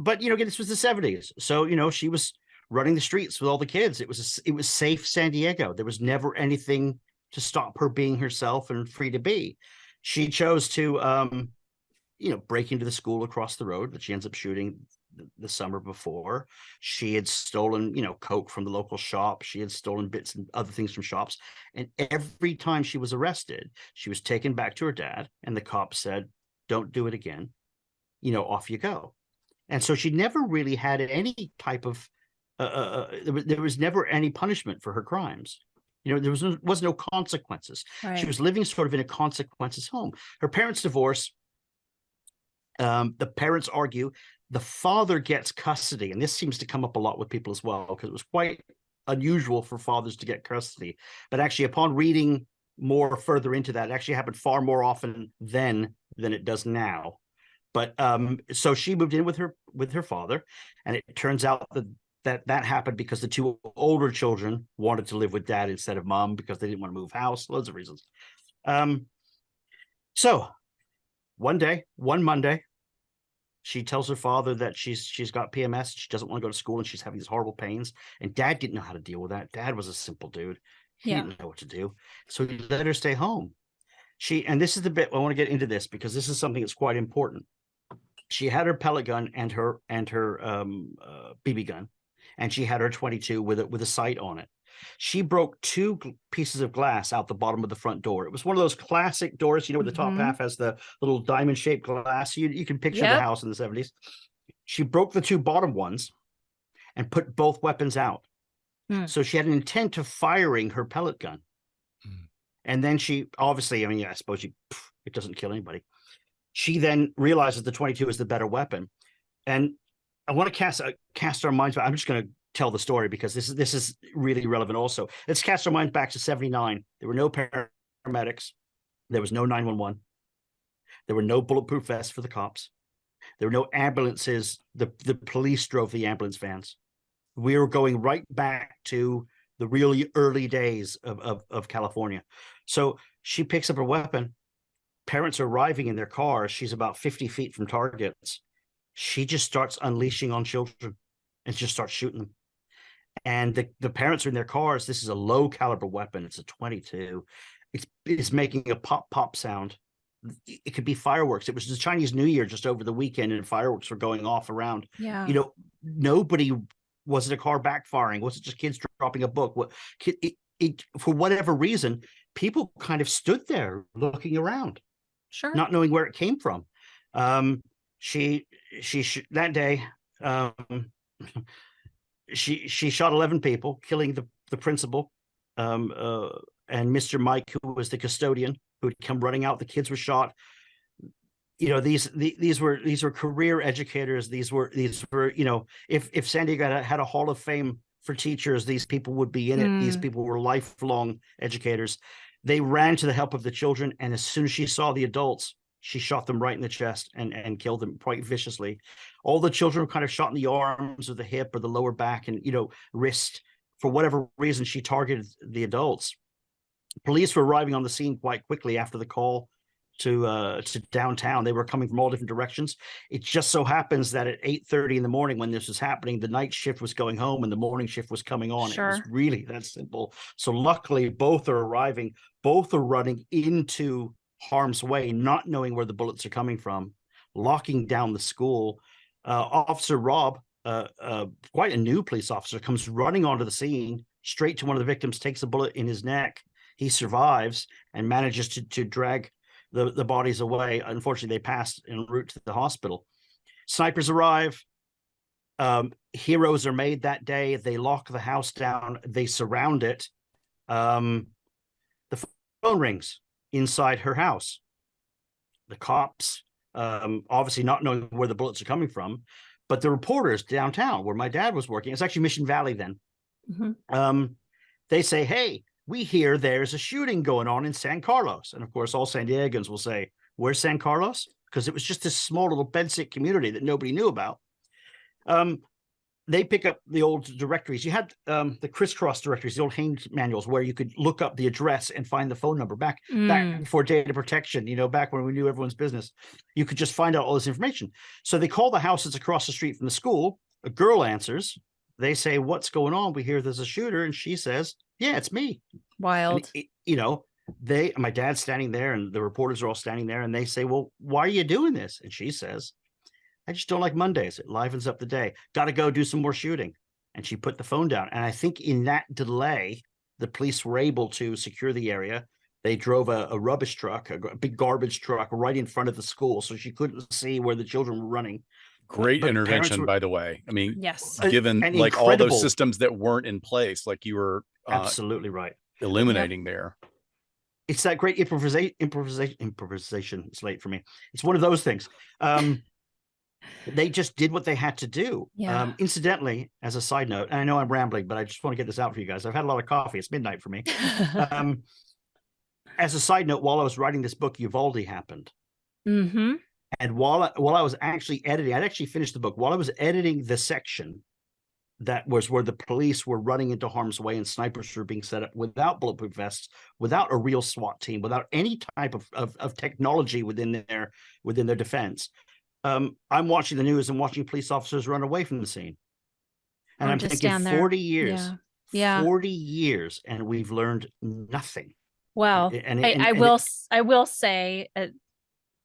But again, this was the 70s. So, she was running the streets with all the kids. It was safe San Diego. There was never anything to stop her being herself and free to be. She chose to, break into the school across the road that she ends up shooting the summer before. She had stolen, Coke from the local shop. She had stolen bits and other things from shops. And every time she was arrested, she was taken back to her dad, and the cop said, "Don't do it again. Off you go." And so she never really had any type of, there was never any punishment for her crimes. There was no consequences. Right. She was living sort of in a consequences home. Her parents divorce. The parents argue. The father gets custody. And this seems to come up a lot with people as well, because it was quite unusual for fathers to get custody. But actually, upon reading more further into that, it actually happened far more often then than it does now. But so she moved in with her father, and it turns out that happened because the 2 older children wanted to live with dad instead of mom because they didn't want to move house. Loads of reasons. So one Monday, she tells her father that she's got PMS. She doesn't want to go to school, and she's having these horrible pains. And dad didn't know how to deal with that. Dad was a simple dude. He didn't know what to do, so he let her stay home. And this is the bit I want to get into this, because this is something that's quite important. She had her pellet gun and her BB gun, and she had her 22 with a sight on it. She broke two pieces of glass out the bottom of the front door. It was one of those classic doors, you know, where the top half has the little diamond shaped glass. You can picture the house in the 70s. She broke the two bottom ones and put both weapons out. So she had an intent of firing her pellet gun. And then she obviously, I mean, I suppose it doesn't kill anybody. She then realizes the 22 is the better weapon. And I want to cast our minds back. I'm just going to tell the story because this is really relevant also. Let's cast our minds back to 79. There were no paramedics. There was no 911. There were no bulletproof vests for the cops. There were no ambulances. The police drove the ambulance vans. We were going right back to the really early days of California. So she picks up her weapon. Parents are arriving in their cars. She's about 50 feet from targets. She just starts unleashing on children and just starts shooting them. And the parents are in their cars. This is a low caliber weapon. It's a 22. It's making a pop sound. It could be fireworks. It was the Chinese New Year just over the weekend, and fireworks were going off around. Yeah. You know, nobody, was it a car backfiring? Was it just kids dropping a book? What for whatever reason, people kind of stood there looking around, not knowing where it came from. She that day, she shot 11 people, killing the principal, and Mr. Mike, who was the custodian, who'd come running out. The kids were shot. You know, these were career educators. These were, you know, if San Diego had a Hall of Fame for teachers, these people would be in it. These people were lifelong educators. They ran to the help of the children, and as soon as she saw the adults, she shot them right in the chest and killed them quite viciously. All the children were kind of shot in the arms or the hip or the lower back and, you know, wrist. For whatever reason, she targeted the adults. Police were arriving on the scene quite quickly after the call to downtown. They were coming from all different directions. It just so happens that at 8:30 in the morning, when this was happening, the night shift was going home and the morning shift was coming on. It was really that simple. So luckily, both are arriving. Both are running into harm's way, not knowing where the bullets are coming from, locking down the school. Officer Rob, quite a new police officer, comes running onto the scene, straight to one of the victims, takes a bullet in his neck. He survives and manages to drag the bodies away. Unfortunately, they passed en route to the hospital. Snipers arrive. Heroes are made that day. They lock the house down. They surround it. The phone rings inside her house. The cops, obviously not knowing where the bullets are coming from, but the reporters downtown where my dad was working, it's actually Mission Valley then. They say, hey, we hear there's a shooting going on in San Carlos. And of course, all San Diegans will say, where's San Carlos? Because it was just this small little bed-sit community that nobody knew about. They pick up the old directories. You had the crisscross directories, the old Haynes manuals, where you could look up the address and find the phone number back before data protection, you know, back when we knew everyone's business. You could just find out all this information. So they call the house that's across the street from the school. A girl answers. They say, what's going on? We hear there's a shooter. And she says, yeah, it's me. Wild. And, you know, my dad's standing there and the reporters are all standing there and they say, well, why are you doing this? And she says, I just don't like Mondays. It livens up the day. Got to go do some more shooting. And she put the phone down. And I think in that delay, the police were able to secure the area. They drove a rubbish truck, a big garbage truck right in front of the school. So she couldn't see where the children were running. Great intervention, by the way. I mean, yes, given and like all those systems that weren't in place, like you were absolutely right, illuminating there. It's that great improvisation. It's late for me. It's one of those things. They just did what they had to do. Incidentally, as a side note, and I know I'm rambling, but I just want to get this out for you guys. I've had a lot of coffee. It's midnight for me. As a side note, while I was writing this book, Uvalde happened. And while I was actually editing, I'd actually finished the book. While I was editing the section that was where the police were running into harm's way and snipers were being set up without bulletproof vests, without a real SWAT team, without any type of technology within their defense, I'm watching the news and watching police officers run away from the scene. And I'm thinking 40 years, 40 years, and we've learned nothing. Well, I will say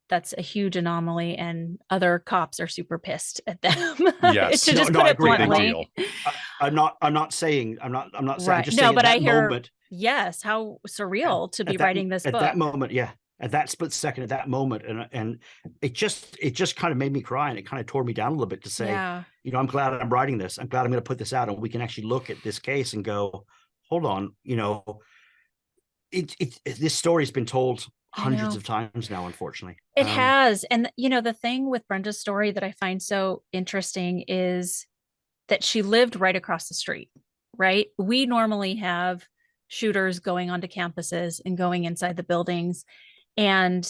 that's a huge anomaly, and other cops are super pissed at them. Yes. To just No, put I it agree. Big bluntly. deal. I'm not saying, I'm not saying, I'm Right. just No, saying at but I that hear, moment, yes, how surreal to be at that, writing this at that book. moment, yeah, at that split second, at that moment, and it just kind of made me cry, and it kind of tore me down a little bit to say, Yeah. you know, I'm glad I'm writing this. I'm glad I'm going to put this out, and we can actually look at this case and go, hold on, you know, this story's been told I hundreds know. of times now, unfortunately. It has. And, you know, the thing with Brenda's story that I find so interesting is that she lived right across the street, right? We normally have shooters going onto campuses and going inside the buildings. And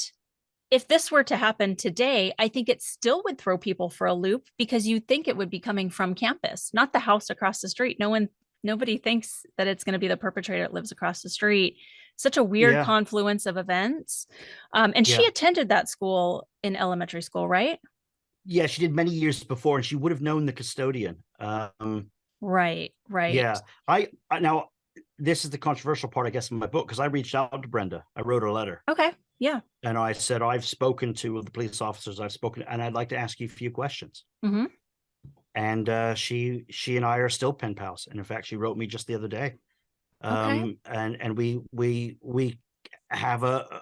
if this were to happen today, I think it still would throw people for a loop, because you think it would be coming from campus, not the house across the street. Nobody thinks that it's going to be the perpetrator that lives across the street. Such a weird Yeah, confluence of events. And she yeah, attended that school in elementary school, right? yeah. She did many years before, and she would have known the custodian. Right, right. Yeah, I now this is the controversial part, I guess, in my book, because I reached out to Brenda. I wrote her a letter, Okay. Yeah. and I said, I've spoken to the police officers, I've spoken, and I'd like to ask you a few questions. Hmm. And she and I are still pen pals. And in fact, she wrote me just the other day. Okay. And we have a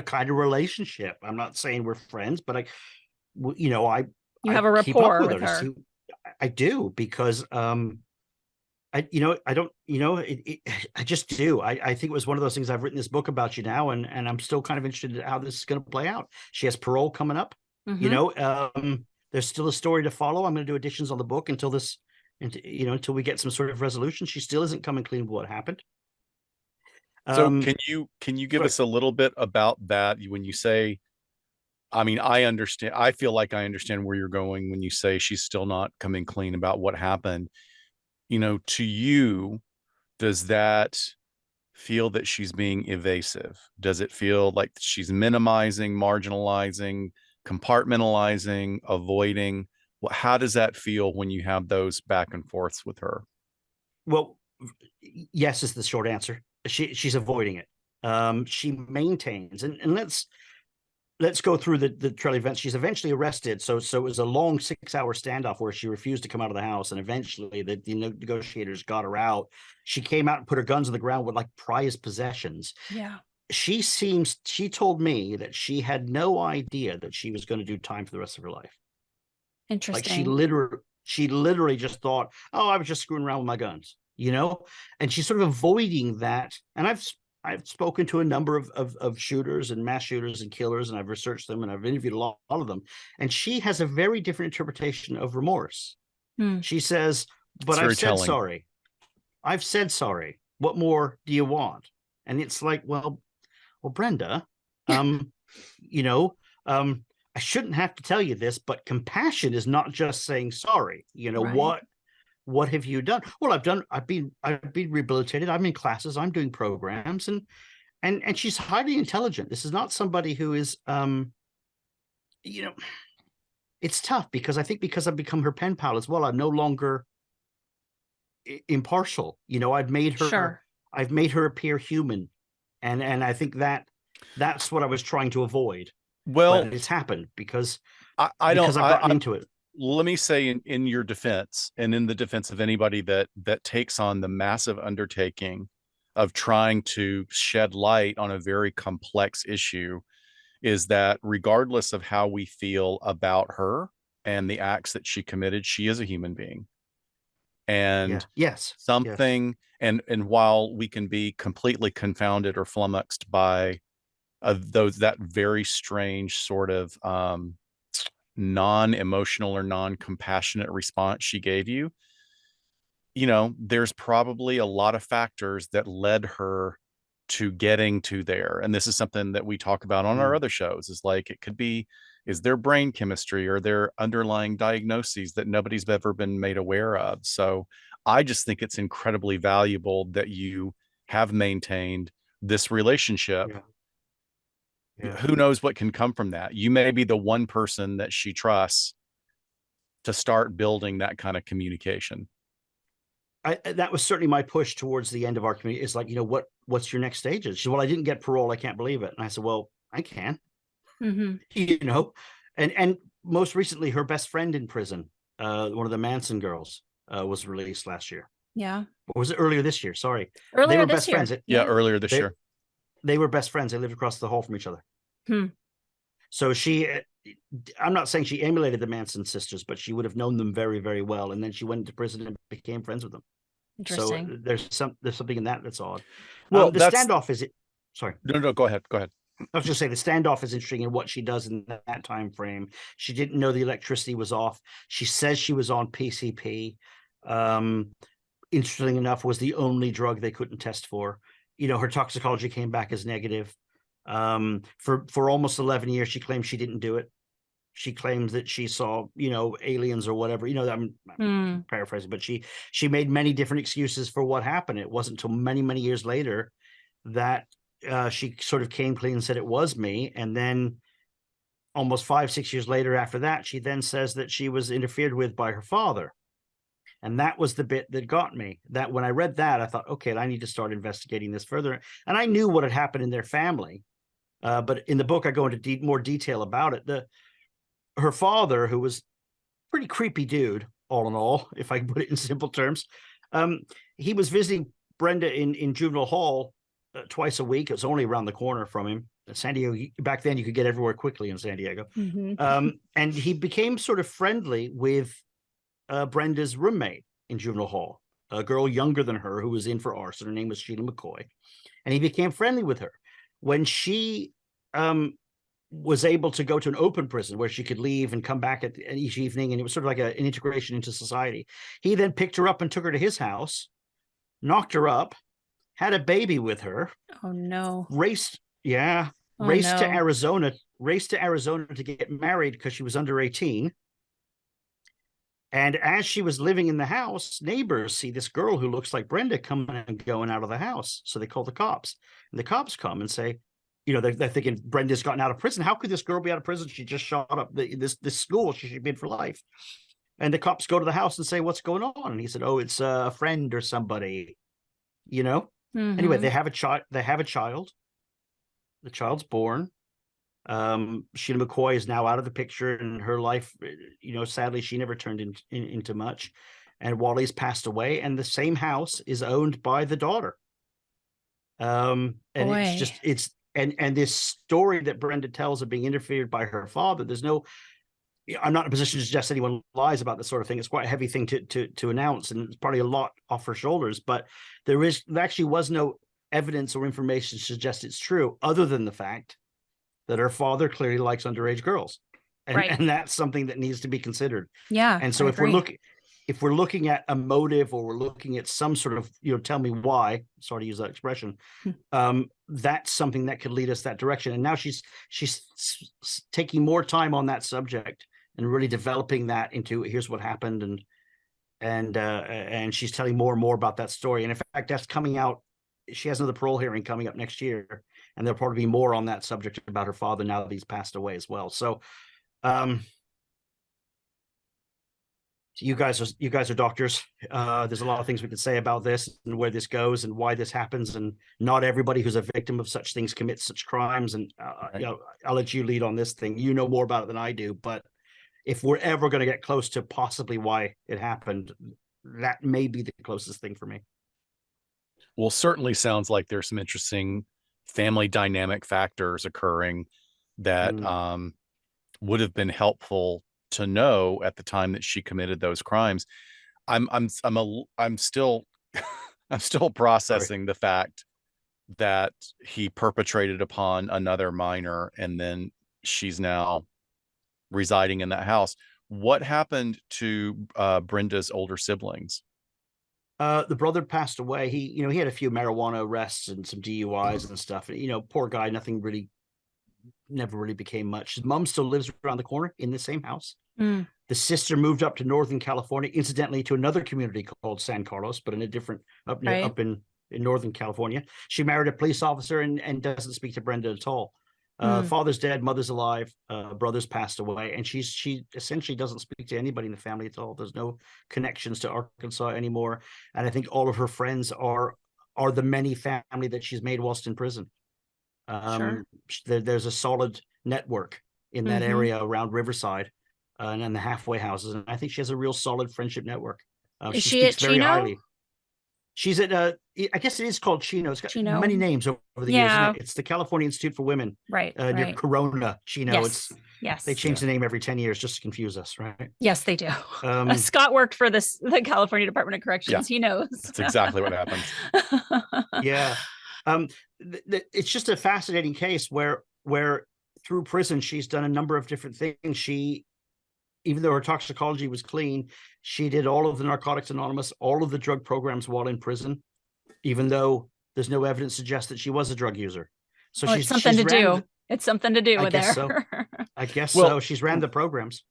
kind of relationship. I'm not saying we're friends, but you know, You I have a keep up rapport with with her to her. see. I do, because you know, I don't, you know, I just do. I think it was one of those things. I've written this book about you now, and I'm still kind of interested in how this is going to play out. She has parole coming up. You Hmm. know, there's still a story to follow. I'm going to do additions on the book until this, you know, until we get some sort of resolution. She still isn't coming clean with what happened. So Um, can you give but us a little bit about that when you say, I mean, I understand, I feel like I understand where you're going when you say she's still not coming clean about what happened. You know, to you, does that feel that she's being evasive? Does it feel like she's minimizing, marginalizing, compartmentalizing, avoiding? How does that feel when you have those back and forths with her? well, yes is the short answer. She's avoiding it. She maintains, and let's go through the trail events. She's eventually arrested. So it was a long 6-hour standoff where she refused to come out of the house, and eventually the negotiators got her out. She came out and put her guns on the ground with like prized possessions. Yeah. She told me that she had no idea that she was going to do time for the rest of her life. Like Interesting. she literally just thought, oh, I was just screwing around with my guns, you know? And she's sort of avoiding that. And I've spoken to a number of shooters and mass shooters and killers, and I've researched them, and I've interviewed a lot of them. And she has a very different interpretation of remorse. Hmm. She says, It's but I've very said telling. sorry. I've said sorry. What more do you want? And it's like, well, Brenda, um, you know, I shouldn't have to tell you this, but compassion is not just saying sorry. You know, Right. what have you done? Well, I've been rehabilitated. I'm in classes, I'm doing programs, and she's highly intelligent. This is not somebody who is you know, it's tough, because I think because I've become her pen pal as well, I'm no longer impartial. You know, Sure. I've made her appear human. And I think that's what I was trying to avoid. Well, But it's happened because I don't, I've gotten into it. let me say in your defense and in the defense of anybody that takes on the massive undertaking of trying to shed light on a very complex issue, is that regardless of how we feel about her and the acts that she committed, she is a human being. Yeah. And Yes. Yes. something, and while we can be completely confounded or flummoxed by those, that very strange sort of non-emotional or non-compassionate response she gave you, you know, there's probably a lot of factors that led her to getting to there. And this is something that we talk about on our Mm, other shows, is like, it could be, is there brain chemistry or their underlying diagnoses that nobody's ever been made aware of? So I just think it's incredibly valuable that you have maintained this relationship. yeah. Yeah. Who knows what can come from that? You may be the one person that she trusts to start building that kind of communication. That was certainly my push towards the end of our community. It's like, you know, what's your next stages? She said, well, I didn't get parole. I can't believe it. And I said, well, I can. Mm-hmm. you know, and most recently her best friend in prison, one of the Manson girls, was released last year. Yeah. Or was it earlier this year? Sorry. They Earlier were this best year. friends. Yeah, earlier this They, year. they were best friends. They lived across the hall from each other. Hmm. So I'm not saying she emulated the Manson sisters, but she would have known them very, very well. And then she went into prison and became friends with them. So Interesting. there's something in that that's odd. Well, The that's standoff is it. Sorry. no, go ahead. Go ahead. I was just saying the standoff is interesting in what she does in that time frame. She didn't know the electricity was off. She says she was on PCP. Interesting enough, was the only drug they couldn't test for. You know, her toxicology came back as negative. For almost 11 years, she claimed she didn't do it. She claims that she saw, you know, aliens or whatever. You know, I'm paraphrasing, but she made many different excuses for what happened. It wasn't until many, many years later that she sort of came clean and said it was me. And then almost 5-6 years later after that, she then says that she was interfered with by her father. And that was the bit that got me. That when I read that, I thought, okay, I need to start investigating this further. And I knew what had happened in their family. But in the book, I go into more detail about it. Her father, who was a pretty creepy dude, all in all, if I can put it in simple terms, he was visiting Brenda in juvenile hall twice a week. It was only around the corner from him. San Diego, back then you could get everywhere quickly in San Diego. Mm-hmm. And he became sort of friendly with Brenda's roommate in juvenile hall, a girl younger than her who was in for arson. Her name was Sheila McCoy. And he became friendly with her. When she was able to go to an open prison where she could leave and come back each evening, and it was sort of like an integration into society, he then picked her up and took her to his house, knocked her up, had a baby with her. Oh no. Raced Oh, to no. Arizona to get married because she was under 18. And as she was living in the house, neighbors see this girl who looks like Brenda coming and going out of the house. So they call the cops. And the cops come and say, you know, they're thinking Brenda's gotten out of prison. How could this girl be out of prison? She just shot up this school. She should be in for life. And the cops go to the house and say, what's going on? And he said, oh, it's a friend or somebody, you know? Mm-hmm. Anyway, they have a child. The child's born. Sheila McCoy is now out of the picture, and her life, you know, sadly, she never turned into much. And Wally's passed away, and the same house is owned by the daughter. And Boy. and this story that Brenda tells of being interfered by her father, I'm not in a position to suggest anyone lies about this sort of thing. It's quite a heavy thing to announce, and it's probably a lot off her shoulders, but there actually was no evidence or information to suggest it's true, other than the fact that her father clearly likes underage girls. And that's something that needs to be considered. Yeah. And so I if we're looking at a motive, or we're looking at some sort of, you know, tell me why, sorry to use that expression, that's something that could lead us that direction. And now she's taking more time on that subject and really developing that into here's what happened. And she's telling more and more about that story. And in fact, that's coming out. She has another parole hearing coming up next year, and there'll probably be more on that subject about her father now that he's passed away as well. So, you guys are doctors. There's a lot of things we could say about this and where this goes and why this happens. And not everybody who's a victim of such things commits such crimes. And you know, I'll let you lead on this thing. You know more about it than I do, but if we're ever going to get close to possibly why it happened, that may be the closest thing for me. Well, certainly sounds like there's some interesting family dynamic factors occurring that would have been helpful to know at the time that she committed those crimes. I'm still I'm still processing the fact that he perpetrated upon another minor, and then she's now residing in that house. What happened to Brenda's older siblings? The brother passed away. He had a few marijuana arrests and some DUIs and stuff. You know, poor guy, never really became much. His mom still lives around the corner in the same house. The sister moved up to Northern California, incidentally, to another community called San Carlos, but in a different up in Northern California. She married a police officer and doesn't speak to Brenda at all. Father's dead, mother's alive, brother's passed away, and she essentially doesn't speak to anybody in the family at all. There's no connections to Arkansas anymore, and I think all of her friends are the many family that she's made whilst in prison. Sure. There's a solid network in that area around Riverside and then the halfway houses. And I think she has a real solid friendship network. Is She she speaks at very Chino? highly. She's at, I guess it is called Chino. It's got Chino. many names over the years, isn't Yeah. it? It's the California Institute for Women. Right. Near Right. Corona, Chino. Yes. Yes. They change the name every 10 years just to confuse us, right? Yes, they do. Scott worked for the California Department of Corrections. Yeah. He knows. That's exactly what happens. Yeah. It's just a fascinating case where through prison, she's done a number of different things. She, even though her toxicology was clean, she did all of the Narcotics Anonymous, all of the drug programs while in prison, even though there's no evidence to suggest that she was a drug user. So Well, it's something to do. It's something to do with there. So. I guess Well, so. She's ran the programs.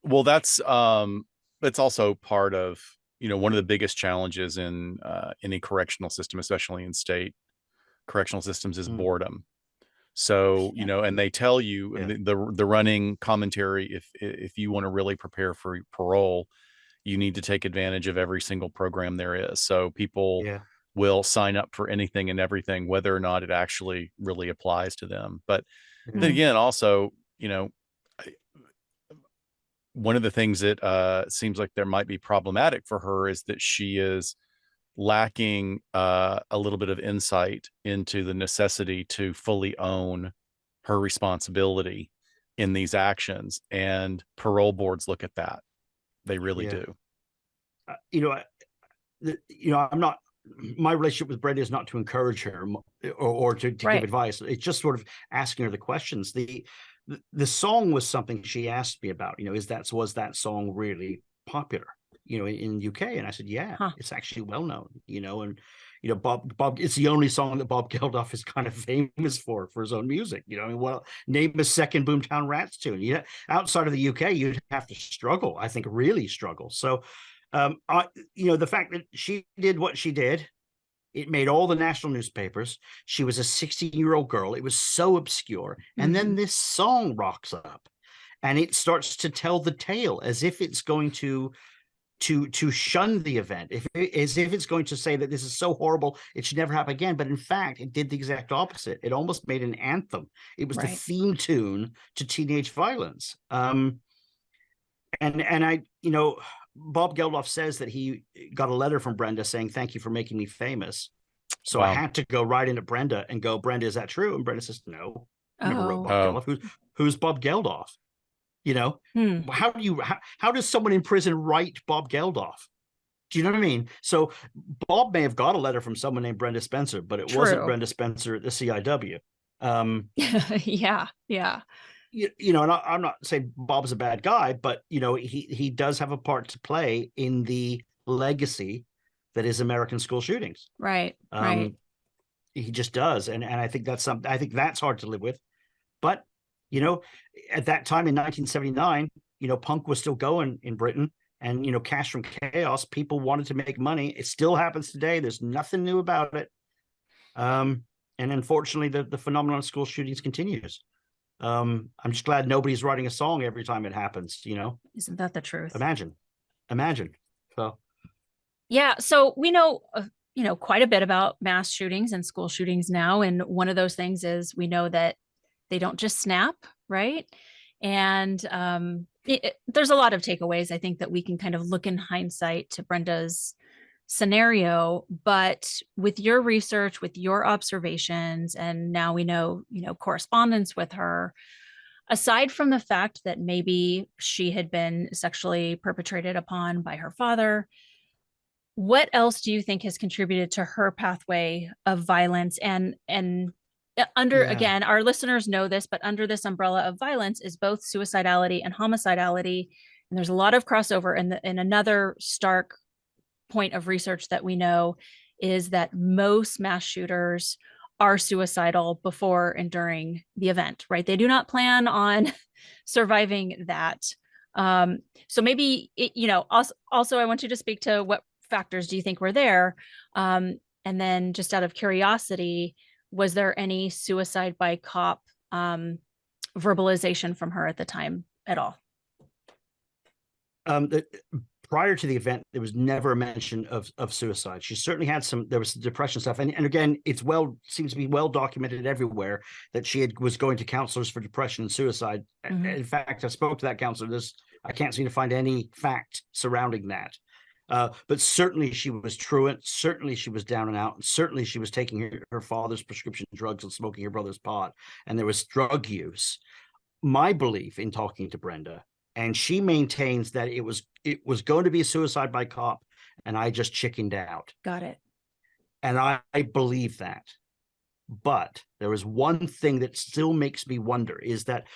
Well, that's also part of, one of the biggest challenges in any correctional system, especially in state correctional systems, is boredom. So, and they tell you the running commentary, if you want to really prepare for parole, you need to take advantage of every single program there is. So people will sign up for anything and everything, whether or not it actually really applies to them. But then again, also, one of the things that seems like there might be problematic for her is that she is lacking a little bit of insight into the necessity to fully own her responsibility in these actions, and parole boards look at that. They really do. I'm not, my relationship with Brenda is not to encourage her or to give advice. It's just sort of asking her the questions. The song was something she asked me about, was that song really popular, in UK? And I said, yeah, it's actually well known, and, Bob, it's the only song that Bob Geldof is kind of famous for his own music, name a second Boomtown Rats tune. Outside of the UK, you'd have to struggle, I think, really struggle. So, the fact that she did what she did, it made all the national newspapers. She was a 16-year-old girl. It was so obscure. And then this song rocks up and it starts to tell the tale as if it's going to shun the event, as if it's going to say that this is so horrible, it should never happen again. But in fact, it did the exact opposite. It almost made an anthem. It was the theme tune to teenage violence. And I, Bob Geldof says that he got a letter from Brenda saying, "Thank you for making me famous." So I had to go right into Brenda and go, "Brenda, is that true?" And Brenda says, "No, I never wrote Bob Geldof. Who's Bob Geldof? How does someone in prison write Bob Geldof? Do you know what I mean?" So Bob may have got a letter from someone named Brenda Spencer, but it wasn't Brenda Spencer at the CIW. Yeah. And I'm not saying Bob's a bad guy, but he does have a part to play in the legacy that is American school shootings. Right. He just does, and I think that's something. I think that's hard to live with. But at that time in 1979, punk was still going in Britain, and Cash from Chaos, people wanted to make money. It still happens today. There's nothing new about it. And unfortunately, the phenomenon of school shootings continues. I'm just glad nobody's writing a song every time it happens, Isn't that the truth? Imagine. So yeah, so we know quite a bit about mass shootings and school shootings now, and one of those things is we know that they don't just snap, right? And there's a lot of takeaways, I think, that we can kind of look in hindsight to Brenda's scenario, but with your research, with your observations, and now we know, correspondence with her, aside from the fact that maybe she had been sexually perpetrated upon by her father, what else do you think has contributed to her pathway of violence? And again, our listeners know this, but under this umbrella of violence is both suicidality and homicidality. And there's a lot of crossover. And another stark point of research that we know is that most mass shooters are suicidal before and during the event, right? They do not plan on surviving that. So maybe, also I want you to speak to what factors do you think were there? And then just out of curiosity, was there any suicide by cop verbalization from her at the time at all? prior to the event, there was never a mention of suicide. She certainly had there was some depression stuff. And again, seems to be well documented everywhere that she was going to counselors for depression and suicide. In fact, I spoke to that counselor. I can't seem to find any fact surrounding that. But certainly she was truant. Certainly she was down and out. And certainly she was taking her father's prescription drugs and smoking her brother's pot. And there was drug use. My belief in talking to Brenda, and she maintains that it was going to be a suicide by cop, and I just chickened out. Got it. And I believe that. But there is one thing that still makes me wonder, is that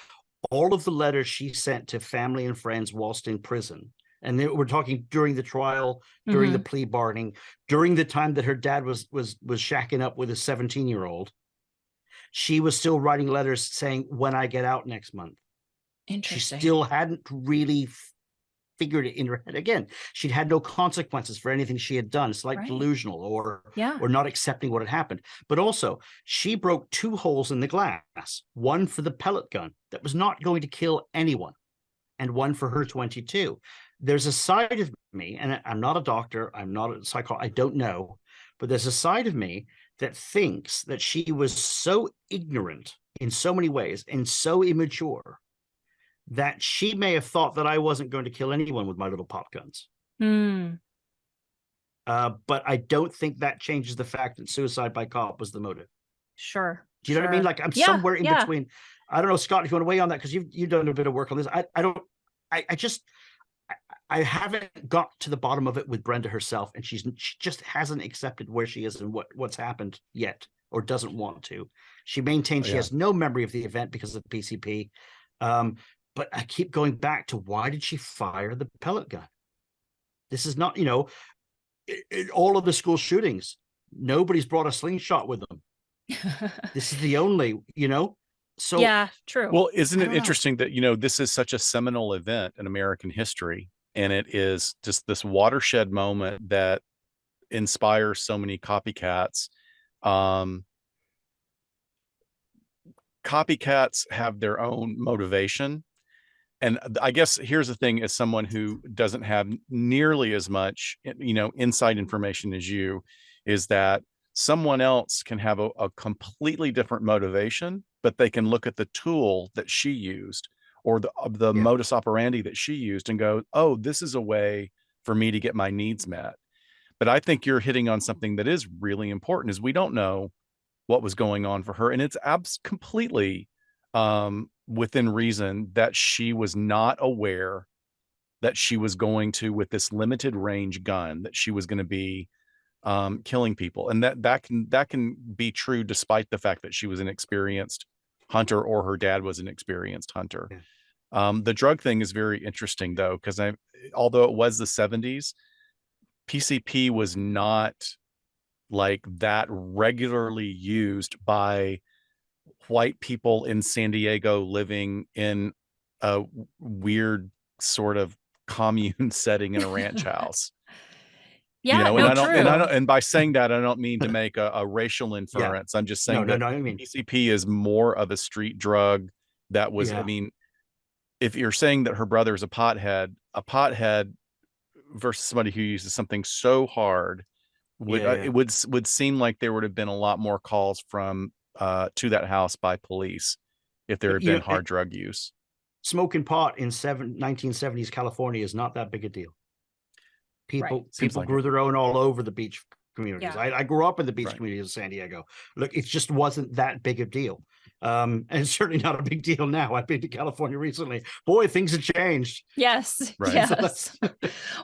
all of the letters she sent to family and friends whilst in prison, and we're talking during the trial, during the plea bargaining, during the time that her dad was shacking up with a 17-year-old, she was still writing letters saying, when I get out next month. Interesting. She still hadn't really figured it in her head. Again, she'd had no consequences for anything she had done. It's like delusional or not accepting what had happened. But also, she broke 2 holes in the glass, one for the pellet gun that was not going to kill anyone, and one for her 22. There's a side of me, and I'm not a doctor, I'm not a psychologist, I don't know, but there's a side of me that thinks that she was so ignorant in so many ways and so immature that she may have thought that I wasn't going to kill anyone with my little pop guns. But I don't think that changes the fact that suicide by cop was the motive. Sure. Do you know what I mean? Like, I'm somewhere in between. I don't know, Scott, if you want to weigh on that, because you've done a bit of work on this. I haven't got to the bottom of it with Brenda herself, and she just hasn't accepted where she is and what's happened yet, or doesn't want to. She maintains she has no memory of the event because of PCP. But I keep going back to, why did she fire the pellet gun? This is not, all of the school shootings, nobody's brought a slingshot with them. This is the only, so. Yeah, true. Well, isn't it interesting that, this is such a seminal event in American history, and it is just this watershed moment that inspires so many copycats. Copycats have their own motivation. And I guess here's the thing, as someone who doesn't have nearly as much, inside information as you, is that someone else can have a completely different motivation, but they can look at the tool that she used, or the modus operandi that she used, and go, oh, this is a way for me to get my needs met. But I think you're hitting on something that is really important, is we don't know what was going on for her. And it's completely within reason that she was not aware that she was going to, with this limited range gun, that she was going to be killing people. And that can be true despite the fact that she was an experienced hunter, or her dad was an experienced hunter. The drug thing is very interesting, though, because although it was the 70s, PCP was not like that regularly used by white people in San Diego living in a weird sort of commune setting in a ranch house. And by saying that, I don't mean to make a racial inference. I'm just saying I mean, PCP is more of a street drug that was, I mean, if you're saying that her brother is a pothead versus somebody who uses something so hard, it would seem like there would have been a lot more calls from to that house by police if there had been hard drug use. Smoking pot in 1970s California is not that big a deal. People grew their own all over the beach communities. I grew up in the beach communities of San Diego. Look, it just wasn't that big a deal. And it's certainly not a big deal now. I've been to California recently. Boy, things have changed. Yes. Right. Yes.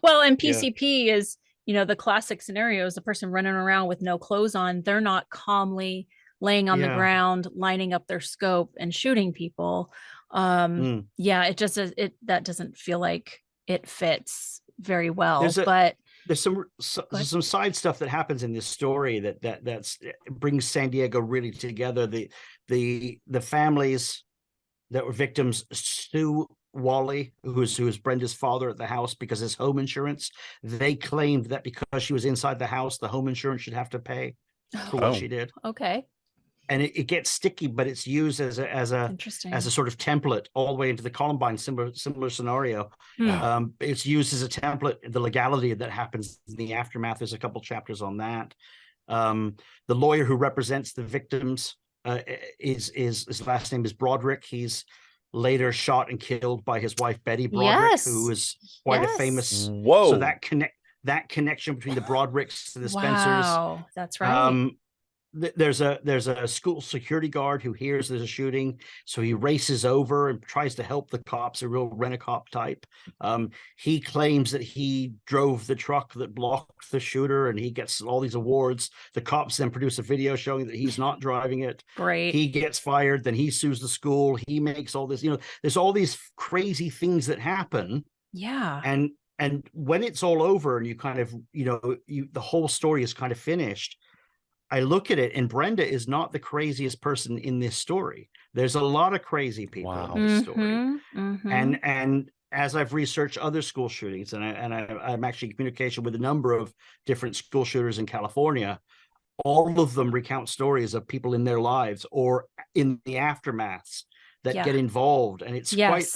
Well, and PCP is, the classic scenario is the person running around with no clothes on. They're not calmly laying on the ground, lining up their scope and shooting people. It just that doesn't feel like it fits very well. There's some side stuff that happens in this story that brings San Diego really together. The families that were victims sue Wally, who's Brenda's father, at the house because his home insurance. They claimed that because she was inside the house, the home insurance should have to pay for what she did. Okay. and it gets sticky, but it's used as Interesting. a sort of template all the way into the Columbine, similar scenario. Hmm. It's used as a template. The legality that happens in the aftermath. There's a couple chapters on that. The lawyer who represents the victims is his last name is Broderick. He's later shot and killed by his wife Betty Broderick, Yes. who is quite a Yes. famous. Whoa. So that connection between the Brodericks and the Spencers. Wow, that's right. There's a school security guard who hears there's a shooting, so he races over and tries to help the cops, a real rent-a-cop type. He claims that he drove the truck that blocked the shooter, and he gets all these awards. The cops then produce a video showing that he's not driving it. Great. He gets fired, then he sues the school. He makes all this, there's all these crazy things that happen. Yeah. And when it's all over and you kind of, the whole story is kind of finished, I look at it, and Brenda is not the craziest person in this story. There's a lot of crazy people in this story. And as I've researched other school shootings, and I'm actually in communication with a number of different school shooters in California, all of them recount stories of people in their lives or in the aftermaths that get involved. And it's quite,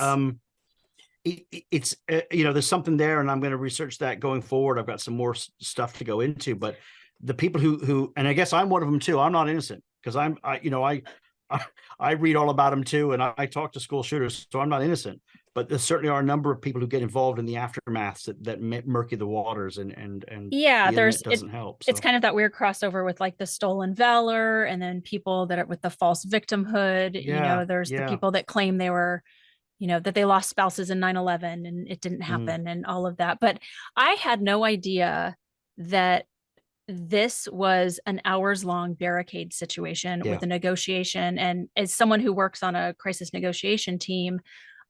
it's there's something there, and I'm going to research that going forward. I've got some more stuff to go into, but the people who, and I guess I'm one of them too. I'm not innocent because I read all about them too, and I talk to school shooters, so I'm not innocent. But there certainly are a number of people who get involved in the aftermaths that murky the waters, and yeah, the doesn't help. So. It's kind of that weird crossover with like the stolen valor, and then people that are with the false victimhood. There's the people that claim they were, that they lost spouses in 9/11 and it didn't happen, and all of that. But I had no idea that this was an hours-long barricade situation with a negotiation. And as someone who works on a crisis negotiation team,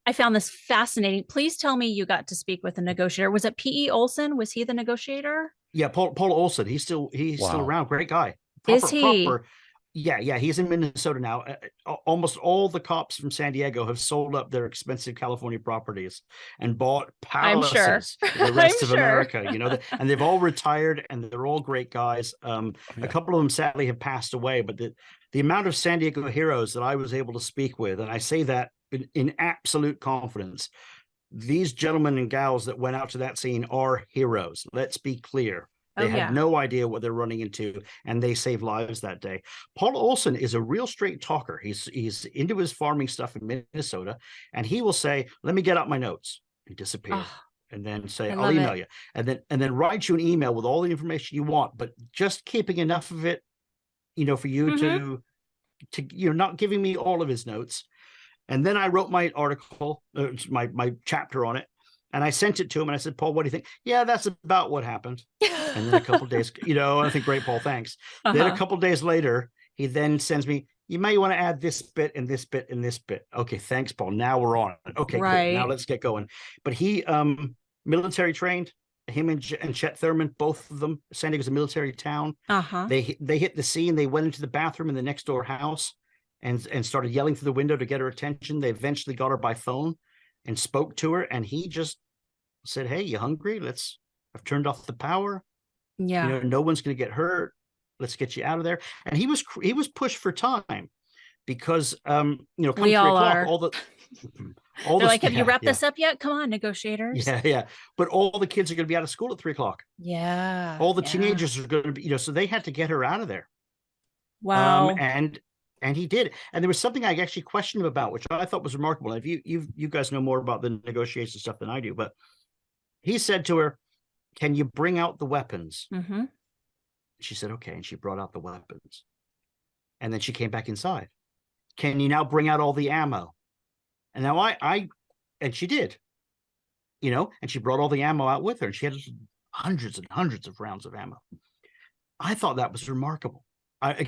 I found this fascinating. Please tell me you got to speak with a negotiator. Was it P.E. Olson? Was he the negotiator? Yeah, Paul Olson. He's still around. Great guy. Is he? Yeah, he's in Minnesota now. Almost all the cops from San Diego have sold up their expensive California properties and bought palaces for the rest of America. And they've all retired, and they're all great guys. A couple of them sadly have passed away, but the amount of San Diego heroes that I was able to speak with, and I say that in absolute confidence, these gentlemen and gals that went out to that scene are heroes. Let's be clear. They had no idea what they're running into, and they saved lives that day. Paul Olson is a real straight talker. He's into his farming stuff in Minnesota, and he will say, "Let me get out my notes," and disappear, and then say, "I'll email you," and then write you an email with all the information you want, but just keeping enough of it, for you to not giving me all of his notes. And then I wrote my article, my chapter on it. And I sent it to him, and I said, "Paul, what do you think?" "Yeah, that's about what happened." And then a couple of days, I think, "Great, Paul, thanks." Then a couple of days later, he then sends me, "You may want to add this bit and this bit and this bit." "Okay, thanks, Paul. Now we're on it." "Okay, cool. Now let's get going." But he military trained. Him and Chet Thurman, both of them. San Diego's a military town. They hit the scene. They went into the bathroom in the next door house and started yelling through the window to get her attention. They eventually got her by phone and spoke to her, and he just said, "Hey, you hungry? I've turned off the power. Yeah. No one's going to get hurt. Let's get you out of there." And he was pushed for time because, come we 3 all o'clock, are. all They're like, "Have you wrapped this up yet? Come on, negotiators." Yeah. But all the kids are going to be out of school at 3 o'clock. Yeah. All the teenagers are going to be, so they had to get her out of there. Wow. And he did. And there was something I actually questioned him about, which I thought was remarkable. If you guys know more about the negotiation stuff than I do, but he said to her, "Can you bring out the weapons?" She said, "Okay." And she brought out the weapons. And then she came back inside. "Can you now bring out all the ammo?" And now and she did, and she brought all the ammo out with her, and she had hundreds and hundreds of rounds of ammo. I thought that was remarkable. I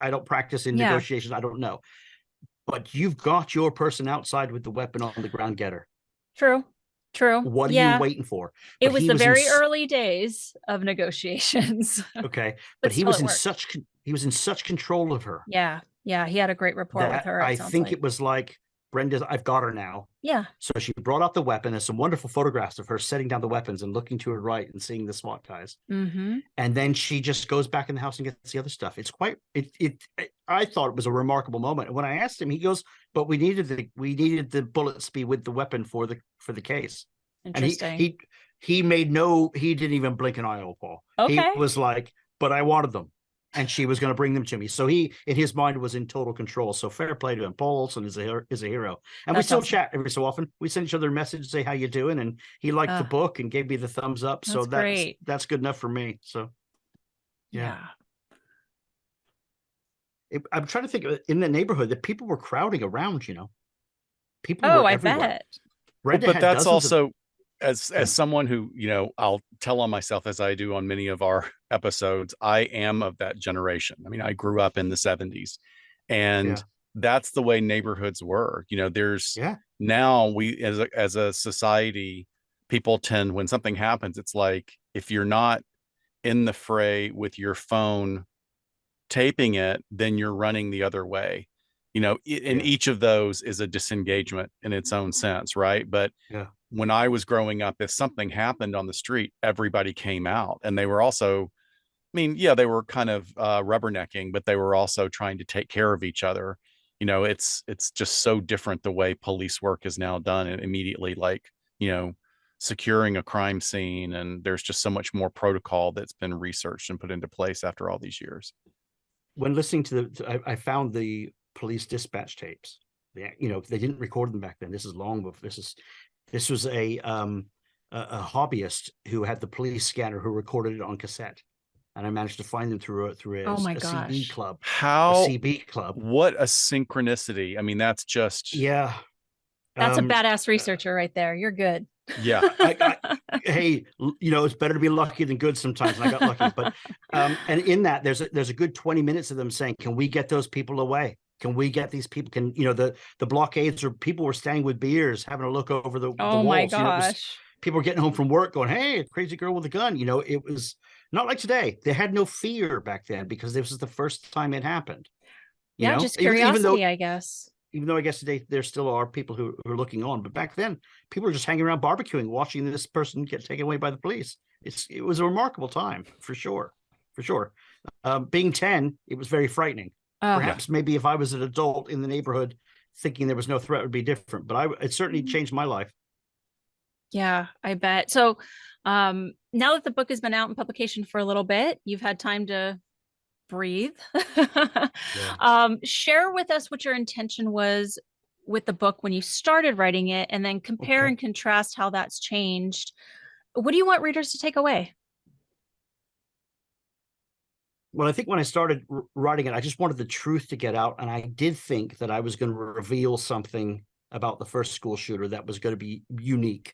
don't practice in negotiations. I don't know, but you've got your person outside with the weapon on the ground. Get her. True. What are you waiting for? It was the very early days of negotiations. Okay, but he was in such control of her. Yeah. He had a great rapport with her. I think it was like Brenda, I've got her now. Yeah. So she brought out the weapon. There's some wonderful photographs of her setting down the weapons and looking to her right and seeing the SWAT guys. Mm-hmm. And then she just goes back in the house and gets the other stuff. It's quite I thought it was a remarkable moment. And when I asked him, he goes, but we needed the bullets to be with the weapon for the case. Interesting. And he didn't even blink an eye, old Paul. Okay. He was like, but I wanted them. And she was going to bring them to me. So he, in his mind, was in total control. So fair play to him. Paul Olson is a hero. And That's we still awesome. chat every so often. We send each other a message, say how you doing. And he liked the book and gave me the thumbs up. So that's great. That's good enough for me. So yeah. I'm trying to think of, in the neighborhood that people were crowding around, you know. People were everywhere. Bet. Brenda but had that's dozens also as someone who, you know, I'll tell on myself as I do on many of our episodes, I am of that generation. I mean, I grew up in the 70s, and that's the way neighborhoods were. You know, there's now we as a society, people tend, when something happens, it's like if you're not in the fray with your phone taping it, then you're running the other way. You know, and each of those is a disengagement in its own sense, right? But when I was growing up, if something happened on the street, everybody came out, and they were also, I mean, yeah, they were kind of rubbernecking, but they were also trying to take care of each other. You know, it's just so different the way police work is now done, and immediately, like, you know, securing a crime scene, and there's just so much more protocol that's been researched and put into place after all these years. When listening to I found the police dispatch tapes. You know, they didn't record them back then. This is long before. This was a hobbyist who had the police scanner who recorded it on cassette, and I managed to find them through a CB club. How a CB club? What a synchronicity! I mean, that's just That's a badass researcher right there. You're good. Yeah. Hey, you know, it's better to be lucky than good sometimes, and I got lucky. But and in that, there's a good 20 minutes of them saying, "Can we get those people away? Can we get these people? Can, you know, the blockades, or people were standing with beers, having a look over the walls. My gosh! You know, people were getting home from work, going, "Hey, a crazy girl with a gun." You know, it was not like today. They had no fear back then because this was the first time it happened. You know? Just curiosity, I guess. Even though I guess today there still are people who are looking on, but back then people were just hanging around barbecuing, watching this person get taken away by the police. It was a remarkable time, for sure. Being 10, it was very frightening. Perhaps maybe if I was an adult in the neighborhood thinking there was no threat, would be different, but it certainly changed my life. Yeah, I bet. So now that the book has been out in publication for a little bit, you've had time to breathe. Share with us what your intention was with the book when you started writing it, and then compare and contrast how that's changed. What do you want readers to take away? Well, I think when I started writing it, I just wanted the truth to get out. And I did think that I was going to reveal something about the first school shooter that was going to be unique.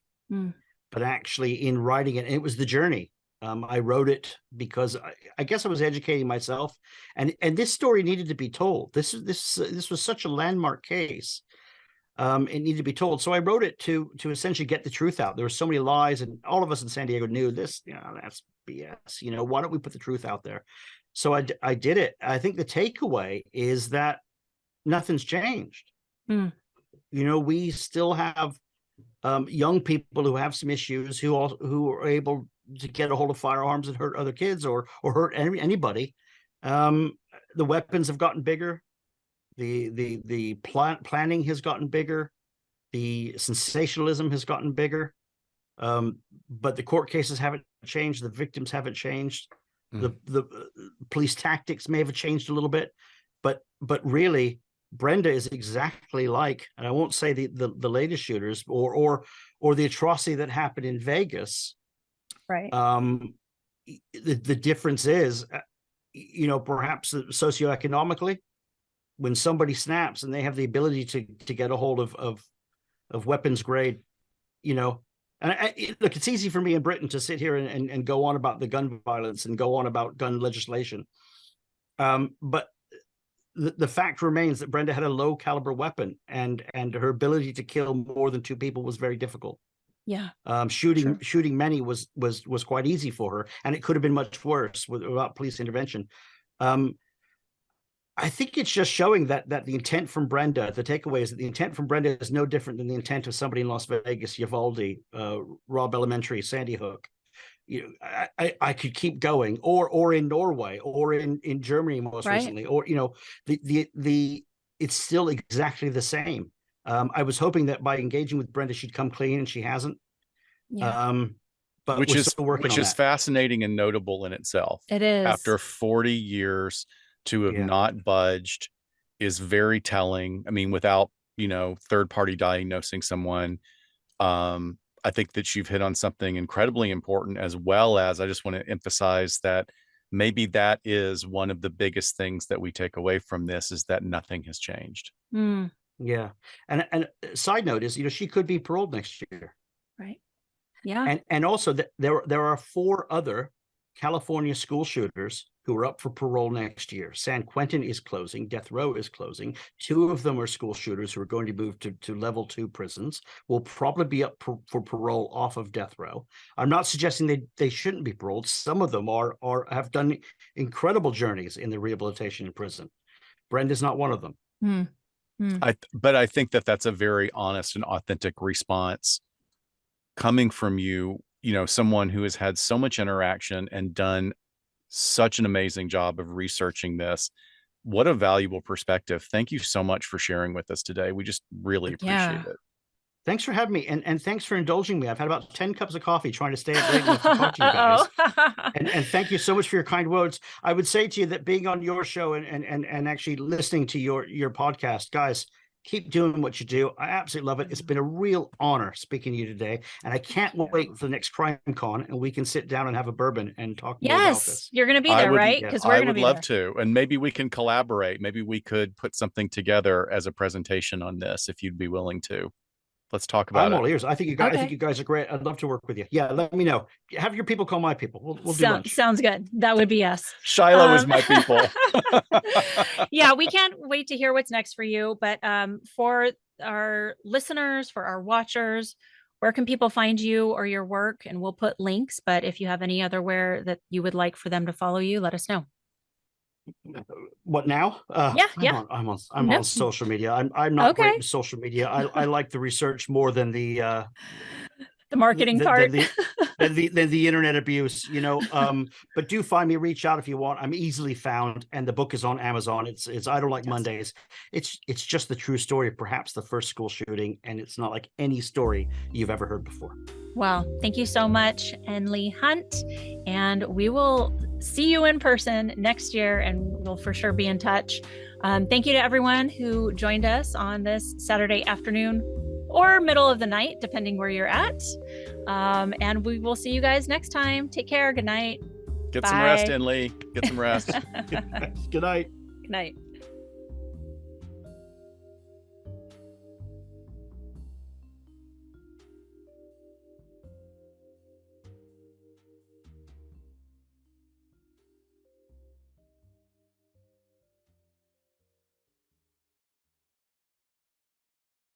But actually, in writing it, it was the journey. I wrote it because I guess I was educating myself, and this story needed to be told. This was such a landmark case. It needed to be told. So I wrote it to essentially get the truth out. There were so many lies, and all of us in San Diego knew this. You know, that's BS. You know, why don't we put the truth out there? So I did it. I think the takeaway is that nothing's changed. You know, we still have young people who have some issues, who are able to get a hold of firearms and hurt other kids or hurt anybody. The weapons have gotten bigger. The planning has gotten bigger. The sensationalism has gotten bigger. But the court cases haven't changed. The victims haven't changed. The police tactics may have changed a little bit, but really, Brenda is exactly like, and I won't say the latest shooters or the atrocity that happened in Vegas. Right. The difference is, you know, perhaps socioeconomically, when somebody snaps and they have the ability to get a hold of weapons grade, you know. And look, it's easy for me in Britain to sit here and go on about the gun violence and go on about gun legislation. But the fact remains that Brenda had a low caliber weapon, and her ability to kill more than two people was very difficult. Yeah. Shooting many was quite easy for her, and it could have been much worse without police intervention. I think it's just showing that the intent from Brenda, the takeaway is that the intent from Brenda is no different than the intent of somebody in Las Vegas, Uvalde, Robb Elementary, Sandy Hook. You know, I could keep going, or in Norway, or in Germany most recently, or the it's still exactly the same. I was hoping that by engaging with Brenda, she'd come clean, and she hasn't. Yeah. But which we're is still working which on is that. fascinating and notable in itself. It is. After 40 years to have not budged is very telling. I mean, without, third party diagnosing someone, I think that you've hit on something incredibly important, as well as I just want to emphasize that maybe that is one of the biggest things that we take away from this, is that nothing has changed. Mm. Yeah. And side note is, she could be paroled next year. Right. Yeah. And also there are 4 other California school shooters who are up for parole next year. San Quentin is closing. Death Row is closing. 2 of them are school shooters who are going to move to level 2 prisons. Will probably be up for parole off of death row. I'm not suggesting they shouldn't be paroled. Some of them have done incredible journeys in the rehabilitation in prison. Brenda's not one of them. Mm. Mm. But I think that that's a very honest and authentic response coming from you, someone who has had so much interaction and done such an amazing job of researching this. What a valuable perspective. Thank you so much for sharing with us today. We just really appreciate it. Thanks for having me, and thanks for indulging me. I've had about 10 cups of coffee trying to stay up late enough to talk to you guys. And thank you so much for your kind words. I would say to you that being on your show and actually listening to your podcast, guys, keep doing what you do. I absolutely love it. It's been a real honor speaking to you today, and I can't wait for the next CrimeCon, and we can sit down and have a bourbon and talk more about this. You're going to be there, right? Because I would love to, and maybe we can collaborate. Maybe we could put something together as a presentation on this, if you'd be willing to. Let's talk about it. I'm all ears. I think you guys are great. I'd love to work with you. Yeah, let me know. Have your people call my people. We'll do lunch. Sounds good. That would be us. Shiloh is my people. Yeah, we can't wait to hear what's next for you. But for our listeners, for our watchers, where can people find you or your work? And we'll put links. But if you have any otherwhere that you would like for them to follow you, let us know. What now? Yeah. I'm on social media. I'm not great with social media. I like the research more than the marketing part, than the internet abuse. But do find me. Reach out if you want. I'm easily found, and the book is on Amazon. It's I Don't Like Mondays. It's just the true story of perhaps the first school shooting, and it's not like any story you've ever heard before. Well, thank you so much, and Leigh Hunt, and we will see you in person next year, and we'll for sure be in touch. Thank you to everyone who joined us on this Saturday afternoon or middle of the night, depending where you're at. And we will see you guys next time. Take care. Good night. Get some rest in, Leigh. Get some rest. Good night. Good night.